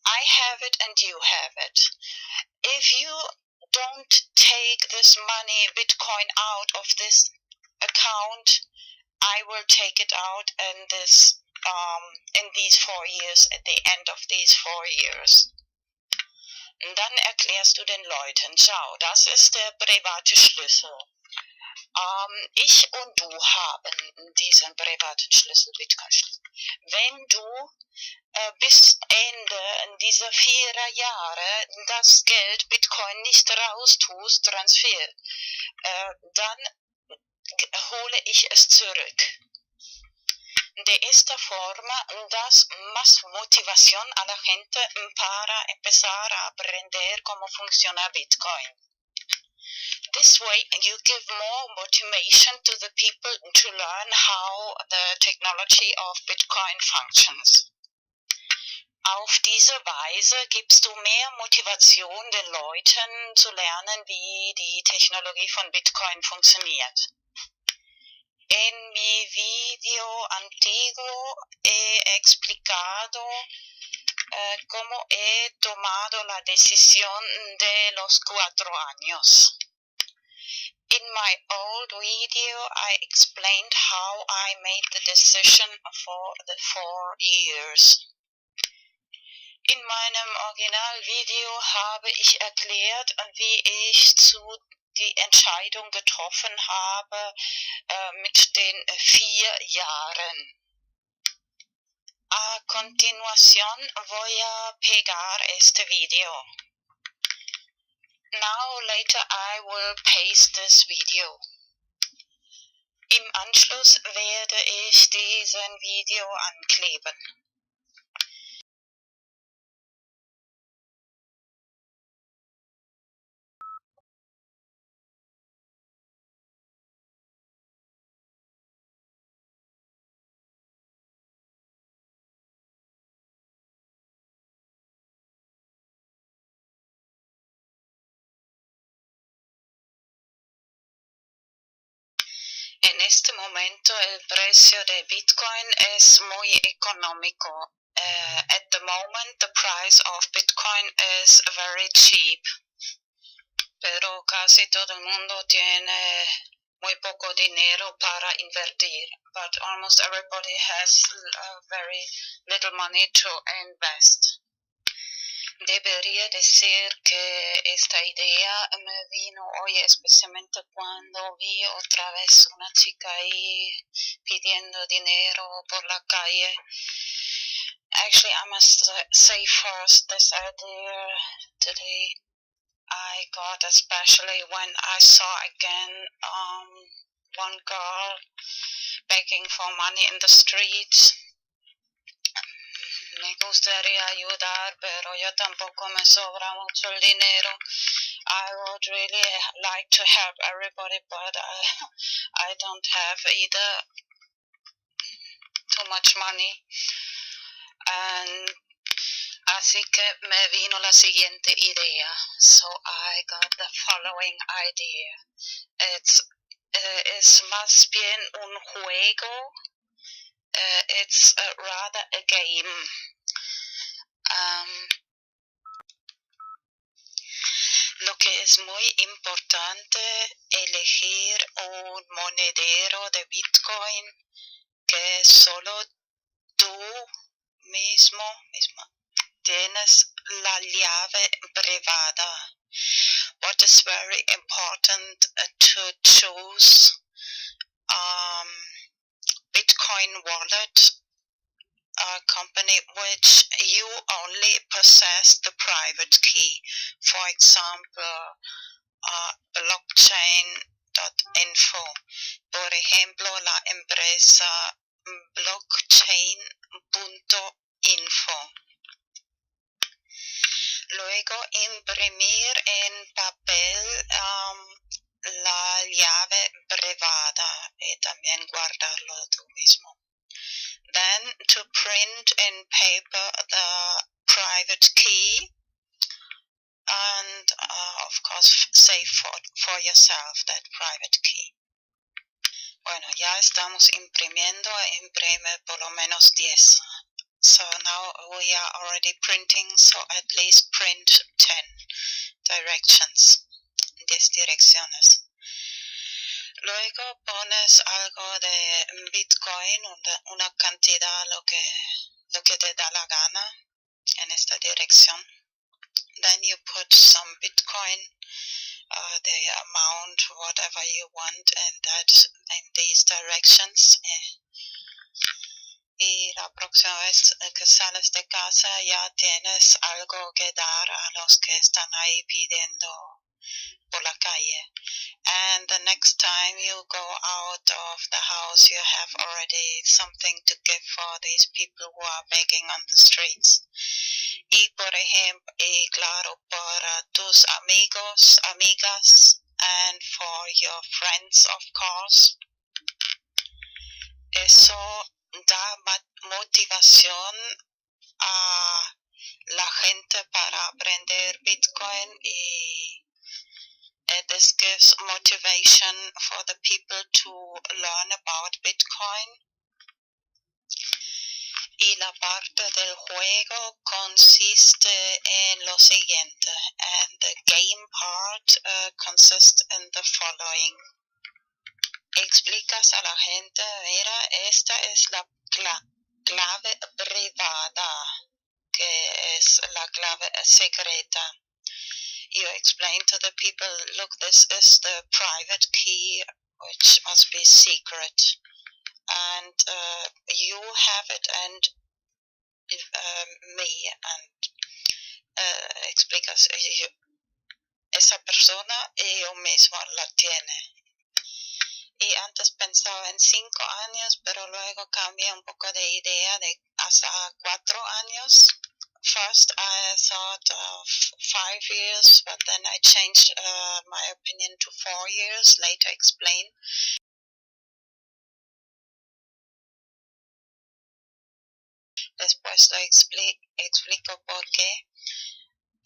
I have it and you have it. If you don't take this money, Bitcoin, out of this account, I will take it out in these 4 years, at the end of these 4 years. Und dann erklärst du den Leuten, schau, das ist der private Schlüssel. Ich und du haben diesen privaten Schlüssel, Bitcoin-Schlüssel. Wenn du bis Ende dieser 4 Jahre das Geld Bitcoin nicht raustust, Transfer, dann hole ich es zurück. De esta forma, das más motivación a la gente para empezar a aprender cómo funciona Bitcoin. This way, you give more motivation to the people to learn how the technology of Bitcoin functions. Auf diese Weise gibst du mehr Motivation den Leuten zu lernen, wie die Technologie von Bitcoin funktioniert. En mi video antiguo he explicado cómo he tomado la decisión de los 4 años. In my old video, I explained how I made the decision for the 4 years. In meinem Originalvideo habe ich erklärt, wie ich die Entscheidung getroffen habe mit den 4 Jahren. A continuación voy a pegar este video. Now later I will paste this video. Im Anschluss werde ich diesen Video ankleben. En este momento el precio de Bitcoin es muy económico. At the moment the price of Bitcoin is very cheap. Pero casi todo el mundo tiene muy poco dinero para invertir. But almost everybody has very little money to invest. Debería decir que esta idea me vino hoy especialmente cuando vi otra vez una chica ahí pidiendo dinero por la calle. Actually, I must say first, this idea today I got especially when I saw again one girl begging for money in the streets. Me gustaría ayudar, pero yo tampoco me sobra mucho el dinero. I would really like to help everybody, but I don't have either too much money. And así que me vino la siguiente idea. So I got the following idea. Es más bien un juego. It's rather a game. Lo que es muy importante, elegir un monedero de Bitcoin que solo tú misma tienes la llave privada. What is very important to choose Bitcoin wallet company which you only possess the private key. For example, blockchain.info. Por ejemplo, la empresa blockchain.info. Luego imprimir en papel la llave privada y también guardarlo tú mismo. Then to print in paper the private key and of course save for yourself that private key. Bueno, ya estamos imprimiendo, imprime por lo menos 10. So now we are already printing, so at least print 10 directions, 10 direcciones. Luego pones algo de Bitcoin, una cantidad, lo que te da la gana en esta dirección. Then you put some Bitcoin, the amount, whatever you want, and that in these directions. Y la próxima vez que sales de casa ya tienes algo que dar a los que están ahí pidiendo por la calle. And the next time you go out of the house, you have already something to give for these people who are begging on the streets. Y por ejemplo, y claro, para tus amigos, amigas, and for your friends, of course. Eso da motivación a la gente para aprender Bitcoin y this gives motivation for the people to learn about Bitcoin. Y la parte del juego consiste en lo siguiente, and the game part consists in the following. Explicas a la gente, mira, esta es la clave privada, que es la clave secreta. You explain to the people, look, this is the private key, which must be secret. And you have it, and me, and explicas, esa persona y yo mismo la tiene. Y antes pensaba en 5 años, pero luego cambié un poco de idea de hasta 4 años. First I thought of 5 years, but then I changed my opinion to 4 years, later explain. Después lo explico por qué.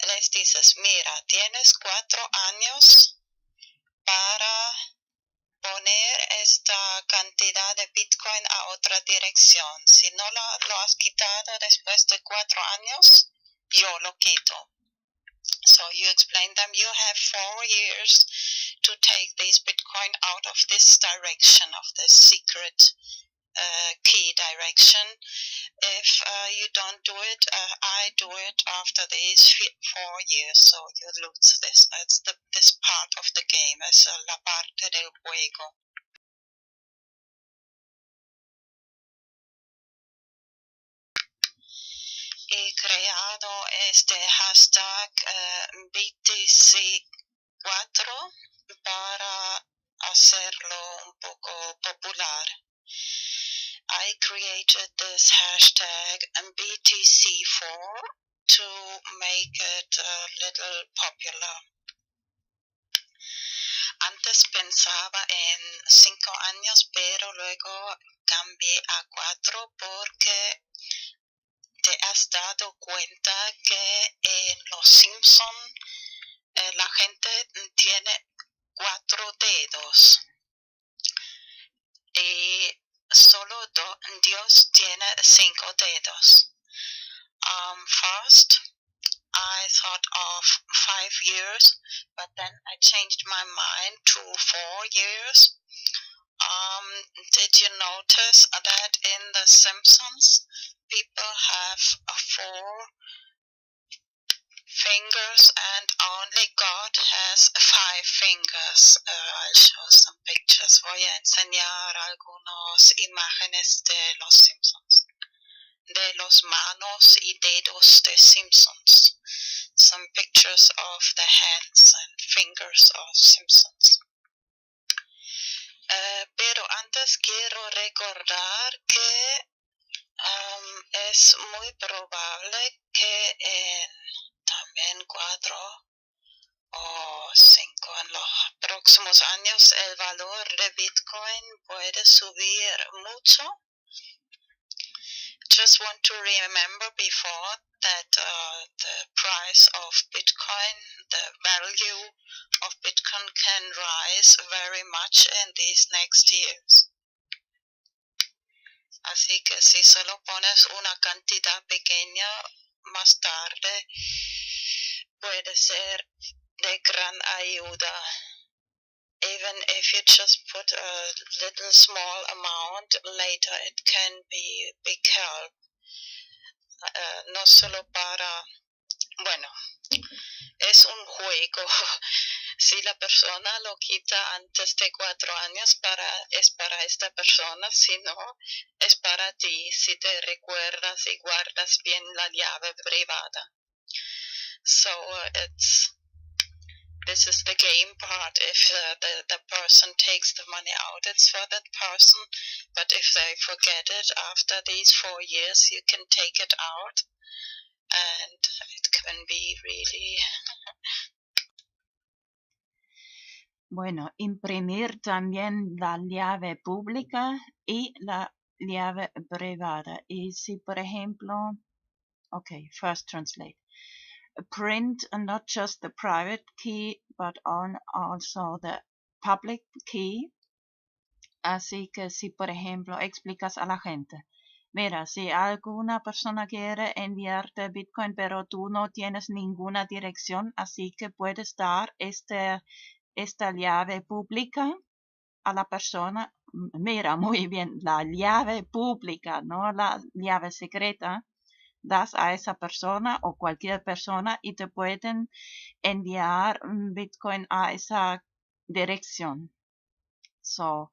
Les dices, mira, tienes 4 años para poner esta cantidad de Bitcoin a otra dirección. Si no lo has quitado después de 4 años, yo lo quito. So you explain them, you have 4 years to take this Bitcoin out of this direction, of this secret key direction. If you don't do it, I do it after these 4 years, so you lose this. That's this part of the game, es la parte del juego. He creado este hashtag BTC4 para hacerlo un poco popular. I created this hashtag BTC4 to make it a little popular. Antes pensaba en 5 años, pero luego cambié a 4 porque te has dado cuenta que en Los Simpson la gente tiene 4 dedos y solo Dios tiene 5 dedos. First, I thought of 5 years, but then I changed my mind to 4 years. Did you notice that in The Simpsons, people have 4 fingers and only God has 5 fingers? I'll show some pictures. Voy a enseñar algunas imágenes de Los Simpsons, de los manos y dedos de Simpsons. Some pictures of the hands and fingers of Simpsons. Pero antes quiero recordar que es muy probable que o 5 en los próximos años el valor de Bitcoin puede subir mucho. Just want to remember before that the price of Bitcoin, the value of Bitcoin can rise very much in these next years. Así que si solo pones una cantidad pequeña, más tarde puede ser de gran ayuda. Even if you just put a little small amount, later it can be big help. No solo para, bueno, es un juego. Si la persona lo quita antes de 4 años, es para esta persona, si no, es para ti, si te recuerdas y guardas bien la llave privada. So this is the game part. If the person takes the money out, it's for that person. But if they forget it after these 4 years, you can take it out, and it can be really. Bueno, imprimir también la llave pública y la llave privada. Y si, por ejemplo, okay, first translate. Print not just the private key, but also the public key. Así que si, por ejemplo, explicas a la gente, mira, si alguna persona quiere enviarte Bitcoin, pero tú no tienes ninguna dirección, así que puedes dar esta llave pública a la persona. Mira, muy bien, la llave pública, no la llave secreta. Das a esa persona o cualquier persona y te pueden enviar Bitcoin a esa dirección. So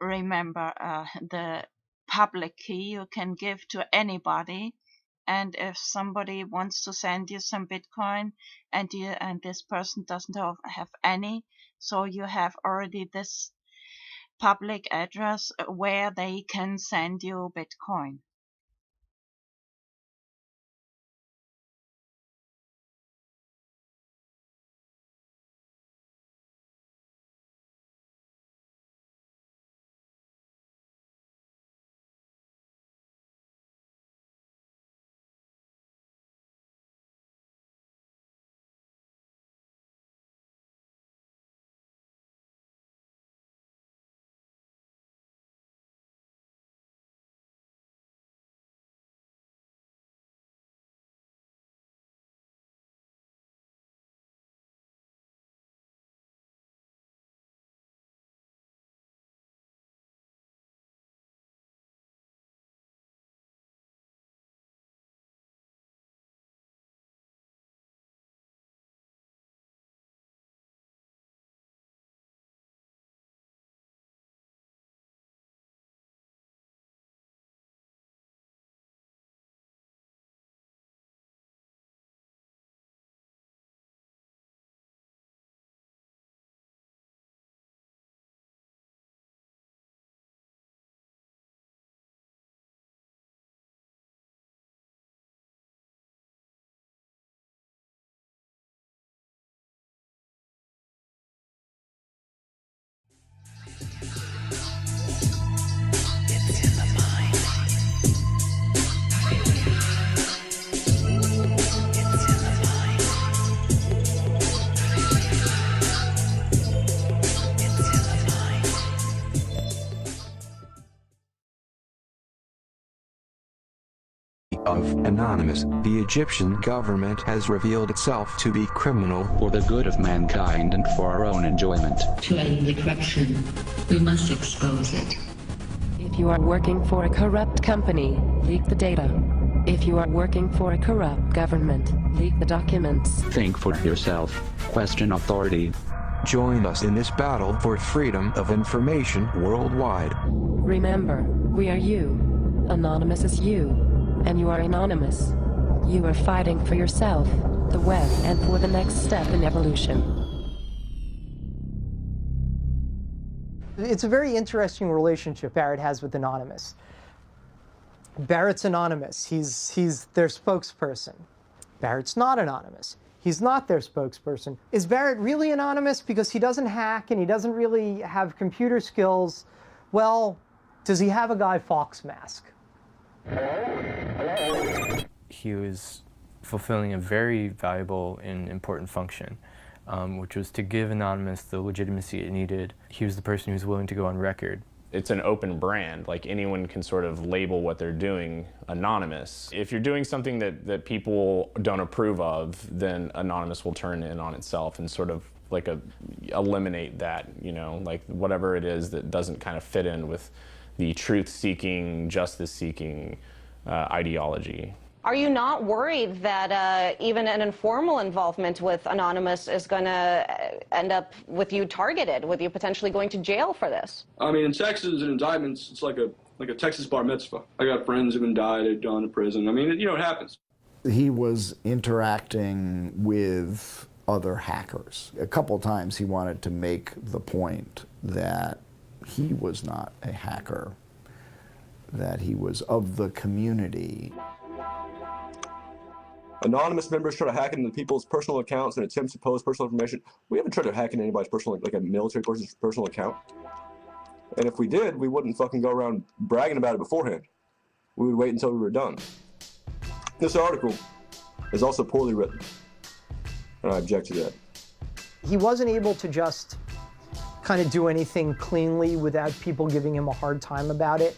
remember, the public key you can give to anybody, and if somebody wants to send you some Bitcoin and this person doesn't have any, so you have already this public address where they can send you Bitcoin. Of Anonymous, the Egyptian government has revealed itself to be criminal for the good of mankind and for our own enjoyment. To end the corruption, we must expose it. If you are working for a corrupt company, leak the data. If you are working for a corrupt government, leak the documents. Think for yourself. Question authority. Join us in this battle for freedom of information worldwide. Remember, we are you. Anonymous is you. And you are anonymous. You are fighting for yourself, the web, and for the next step in evolution. It's a very interesting relationship Barrett has with Anonymous. Barrett's anonymous. He's their spokesperson. Barrett's not anonymous. he's not their spokesperson. Is Barrett really anonymous because he doesn't hack and he doesn't really have computer skills? Well, does he have a Guy Fawkes mask? He was fulfilling a very valuable and important function, which was to give Anonymous the legitimacy it needed. He was the person who was willing to go on record. It's an open brand, like anyone can sort of label what they're doing anonymous. If you're doing something that people don't approve of, then Anonymous will turn in on itself and sort of like eliminate that, you know, like whatever it is that doesn't kind of fit in with the truth-seeking, justice-seeking ideology. Are you not worried that even an informal involvement with Anonymous is going to end up with you targeted, with you potentially going to jail for this? I mean, in Texas and indictments, it's like a Texas bar mitzvah. I got friends who've been died, they've gone to prison. I mean, you know, it happens. He was interacting with other hackers. A couple times he wanted to make the point that he was not a hacker, that he was of the community. Anonymous members try to hack into people's personal accounts and attempts to post personal information. We haven't tried to hack into anybody's personal, like a military person's personal account. And if we did, we wouldn't fucking go around bragging about it beforehand. We would wait until we were done. This article is also poorly written, and I object to that. He wasn't able to just kind of do anything cleanly without people giving him a hard time about it.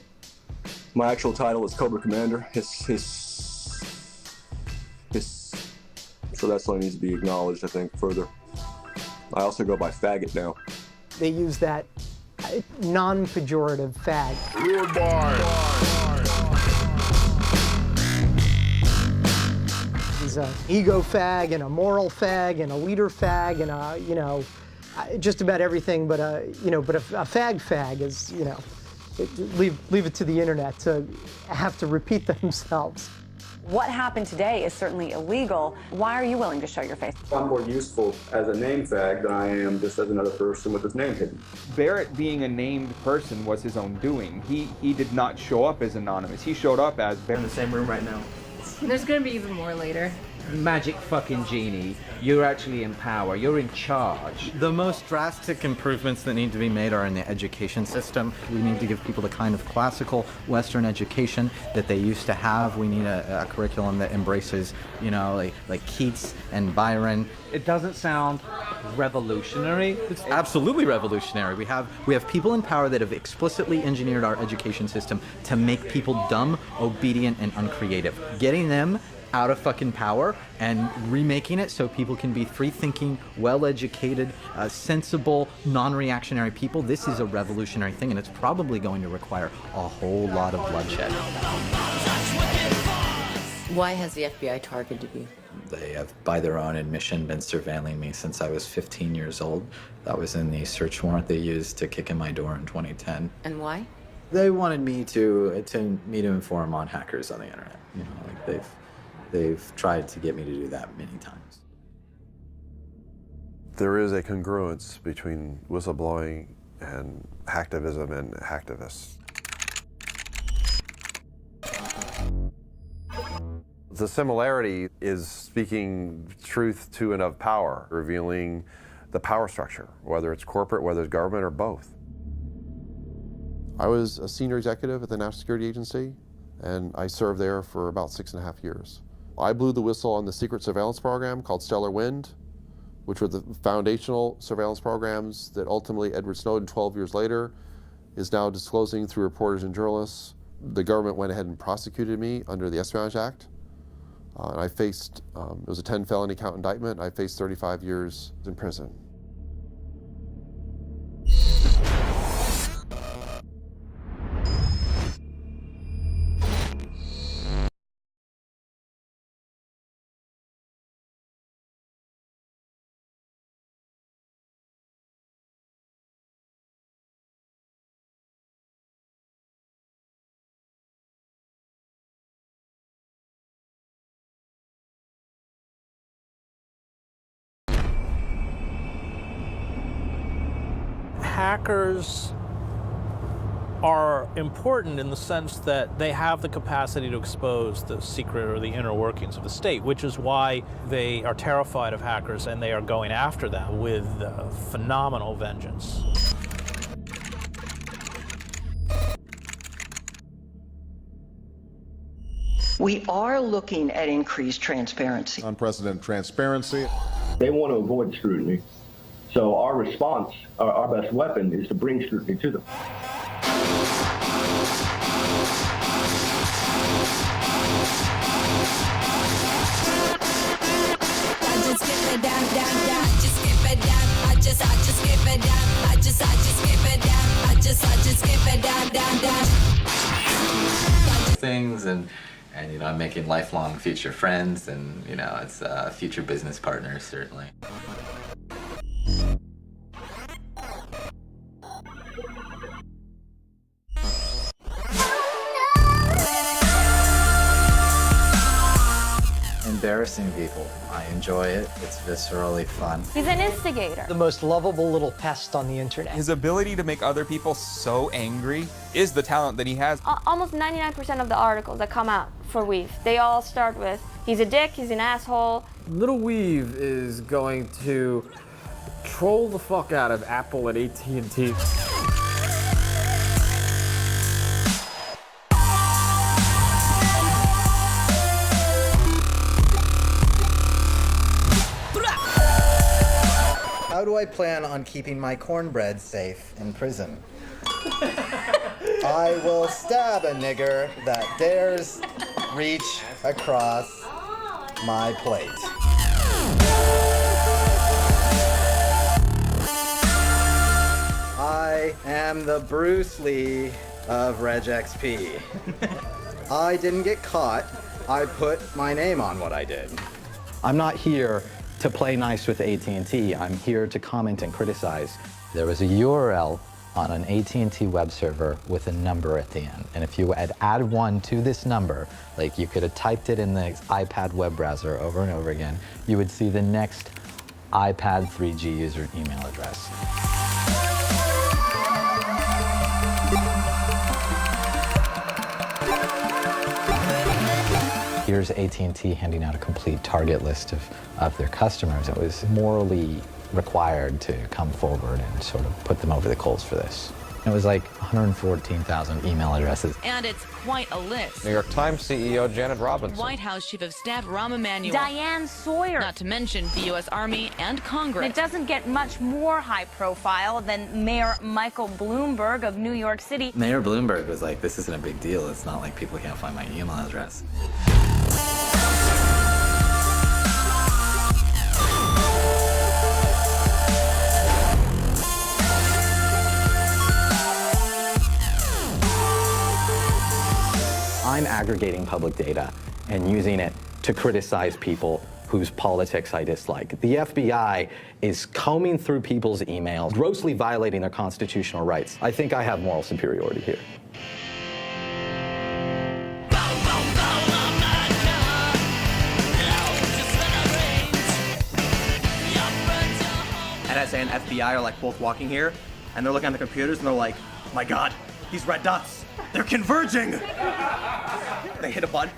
My actual title is Cobra Commander. So that's something that needs to be acknowledged, I think, further. I also go by faggot now. They use that non-pejorative fag. He's an ego fag and a moral fag and a leader fag and a, you know, just about everything but a, you know, but a fag is, you know, leave it to the internet to have to repeat themselves. What happened today is certainly illegal. Why are you willing to show your face? I'm more useful as a name fag than I am just as another person with his name hidden. Barrett being a named person was his own doing. He did not show up as anonymous. He showed up as Barrett. In the same room right now. There's gonna be even more later. Magic fucking genie. You're actually in power. You're in charge. The most drastic improvements that need to be made are in the education system. We need to give people the kind of classical Western education that they used to have. We need a curriculum that embraces, you know, like Keats and Byron. It doesn't sound revolutionary. It's absolutely revolutionary. We have people in power that have explicitly engineered our education system to make people dumb, obedient, and uncreative. Getting them out of fucking power and remaking it so people can be free-thinking, well-educated, sensible, non-reactionary people. This is a revolutionary thing, and it's probably going to require a whole lot of bloodshed. Why has the FBI targeted you? They have, by their own admission, been surveilling me since I was 15 years old. That was in the search warrant they used to kick in my door in 2010. And why? They wanted me to inform on hackers on the internet. You know, like they've tried to get me to do that many times. There is a congruence between whistleblowing and hacktivism and hacktivists. The similarity is speaking truth to and of power, revealing the power structure, whether it's corporate, whether it's government, or both. I was a senior executive at the National Security Agency, and I served there for about 6.5 years. I blew the whistle on the secret surveillance program called Stellar Wind, which were the foundational surveillance programs that ultimately Edward Snowden, 12 years later, is now disclosing through reporters and journalists. The government went ahead and prosecuted me under the Espionage Act. And I faced, it was a 10 felony count indictment. I faced 35 years in prison. Hackers are important in the sense that they have the capacity to expose the secret or the inner workings of the state, which is why they are terrified of hackers and they are going after them with phenomenal vengeance. We are looking at increased transparency. Unprecedented transparency. They want to avoid scrutiny. So our response, our best weapon, is to bring scrutiny to them. Things and you know, I'm making lifelong future friends, and you know, it's future business partners certainly. Embarrassing people. I enjoy it. It's viscerally fun. He's an instigator. The most lovable little pest on the internet. His ability to make other people so angry is the talent that he has. Almost 99% of the articles that come out for Weave, they all start with, he's a dick, he's an asshole. Little Weave is going to troll the fuck out of Apple and AT&T. How do I plan on keeping my cornbread safe in prison? I will stab a nigger that dares reach across my plate. I am the Bruce Lee of RegXP. I didn't get caught. I put my name on what I did. I'm not here to play nice with AT&T. I'm here to comment and criticize. There was a URL on an AT&T web server with a number at the end. And if you had added one to this number, like you could have typed it in the iPad web browser over and over again, you would see the next iPad 3G user email address. Here's AT&T handing out a complete target list of their customers. It was morally required to come forward and sort of put them over the coals for this. It was like 114,000 email addresses. And it's quite a list. New York Times CEO Janet Robinson. White House Chief of Staff Rahm Emanuel. Diane Sawyer. Not to mention the U.S. Army and Congress. It doesn't get much more high profile than Mayor Michael Bloomberg of New York City. Mayor Bloomberg was like, this isn't a big deal. It's not like people can't find my email address. I'm aggregating public data and using it to criticize people whose politics I dislike. The FBI is combing through people's emails, grossly violating their constitutional rights. I think I have moral superiority here. NSA and FBI are like both walking here, and they're looking at the computers and they're like, my God, these red dots, they're converging. They hit a button.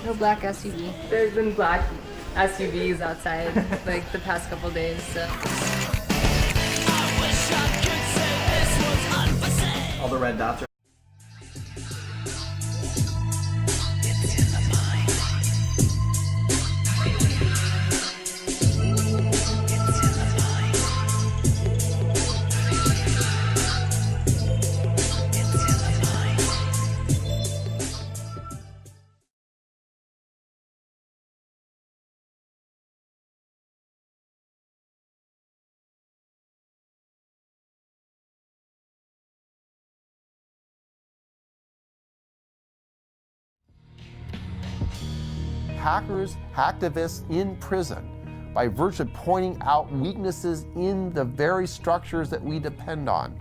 No black SUV. There's been black SUVs outside like the past couple days, so. All the red dots are hackers, hacktivists in prison by virtue of pointing out weaknesses in the very structures that we depend on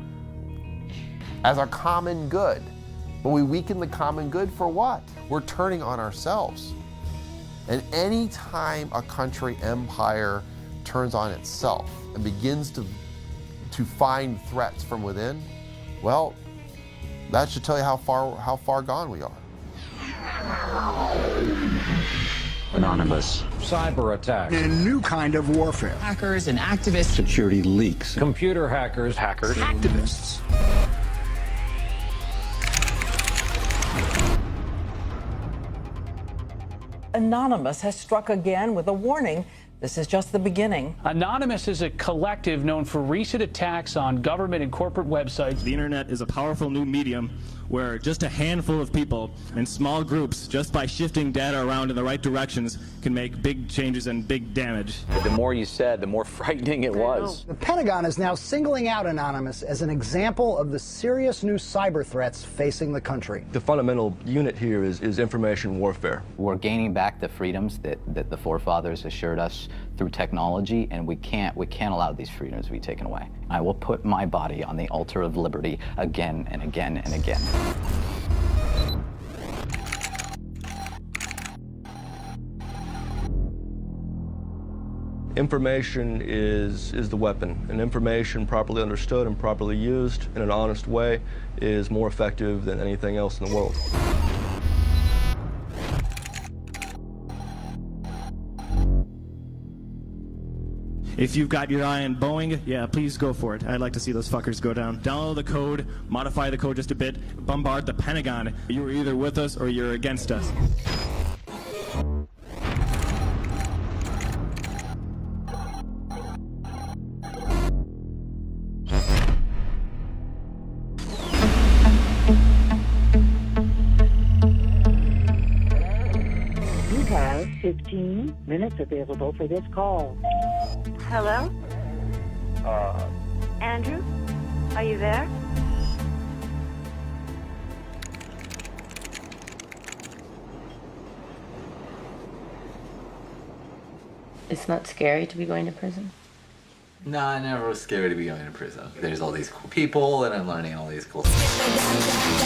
as a common good. But we weaken the common good for what? We're turning on ourselves. And any time a country empire turns on itself and begins to to find threats from within, well, that should tell you how far gone we are. Anonymous. Cyber attacks. A new kind of warfare. Hackers and activists. Security leaks. Computer hackers. Hackers. Activists. Anonymous has struck again with a warning. This is just the beginning. Anonymous is a collective known for recent attacks on government and corporate websites. The internet is a powerful new medium where just a handful of people in small groups, just by shifting data around in the right directions, can make big changes and big damage. The more you said, the more frightening it was. The Pentagon is now singling out Anonymous as an example of the serious new cyber threats facing the country. The fundamental unit here is information warfare. We're gaining back the freedoms that the forefathers assured us through technology, and we can't allow these freedoms to be taken away. I will put my body on the altar of liberty again and again and again. Information is the weapon, and information properly understood and properly used in an honest way is more effective than anything else in the world. If you've got your eye on Boeing, yeah, please go for it. I'd like to see those fuckers go down. Download the code, modify the code just a bit, bombard the Pentagon. You're either with us or you're against us. You have 15 minutes available for this call. Hello? Andrew? Are you there? It's not scary to be going to prison? No, I never was scared to be going to prison. There's all these cool people, and I'm learning all these cool stuff.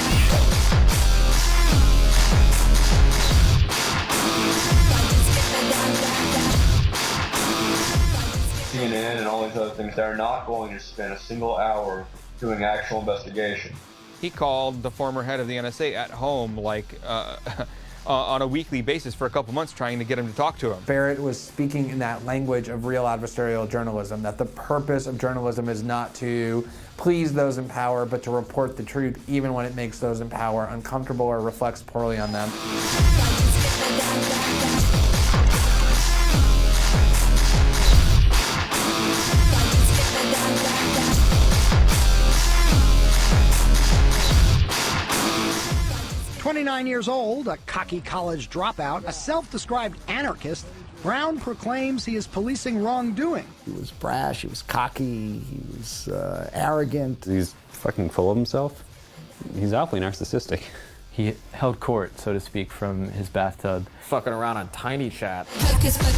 CNN and all these other things, they're not going to spend a single hour doing actual investigation. He called the former head of the NSA at home, like, on a weekly basis for a couple months, trying to get him to talk to him. Barrett was speaking in that language of real adversarial journalism, that the purpose of journalism is not to please those in power, but to report the truth, even when it makes those in power uncomfortable or reflects poorly on them. 29 years old, a cocky college dropout, a self-described anarchist, Brown proclaims he is policing wrongdoing. He was brash, he was cocky, he was arrogant. He's fucking full of himself. He's awfully narcissistic. He held court, so to speak, from his bathtub. Fucking around on Tiny Chat. Focus, but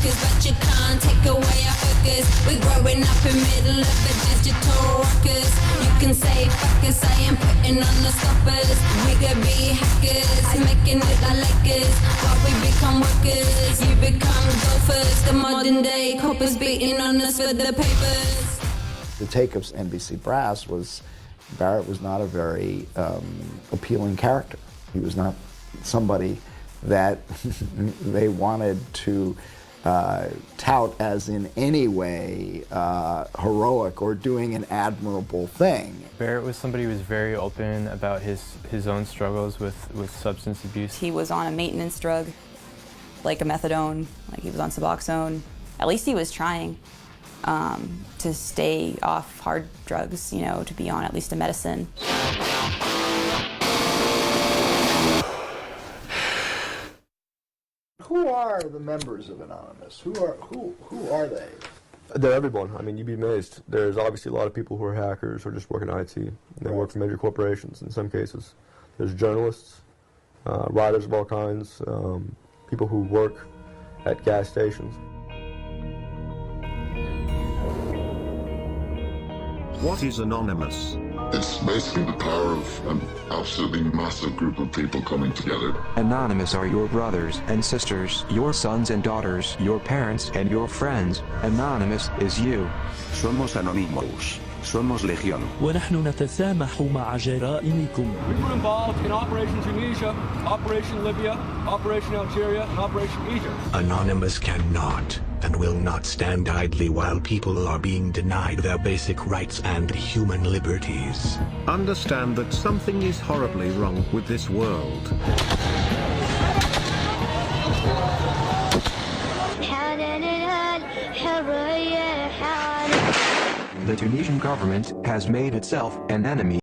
you can't take away our focus. We're growing up in middle of a digital ruckus. You can say fuck us, I am putting on the stoppers. We could be hackers, making it like Lakers. While we become workers, you become golfers. The modern day coppers beating on us for the papers. The take of NBC Brass was, Barrett was not a very appealing character. He was not somebody that they wanted to tout as in any way heroic or doing an admirable thing. Barrett was somebody who was very open about his own struggles with substance abuse. He was on a maintenance drug, like a methadone, like he was on Suboxone. At least he was trying to stay off hard drugs, you know, to be on at least a medicine. Who are the members of Anonymous? Who are they? They're everyone. I mean, you'd be amazed. There's obviously a lot of people who are hackers or just work in IT. They work for major corporations in some cases. There's journalists, writers of all kinds, people who work at gas stations. What is Anonymous? It's basically the power of an absolutely massive group of people coming together. Anonymous are your brothers and sisters, your sons and daughters, your parents and your friends. Anonymous is you. Somos anónimos. Somos Legión. ونحن نتسامح مع جرائمكم. We were involved in Operation Tunisia, Operation Libya, Operation Algeria, and Operation Egypt. Anonymous cannot and will not stand idly while people are being denied their basic rights and human liberties. Understand that something is horribly wrong with this world. The Tunisian government has made itself an enemy.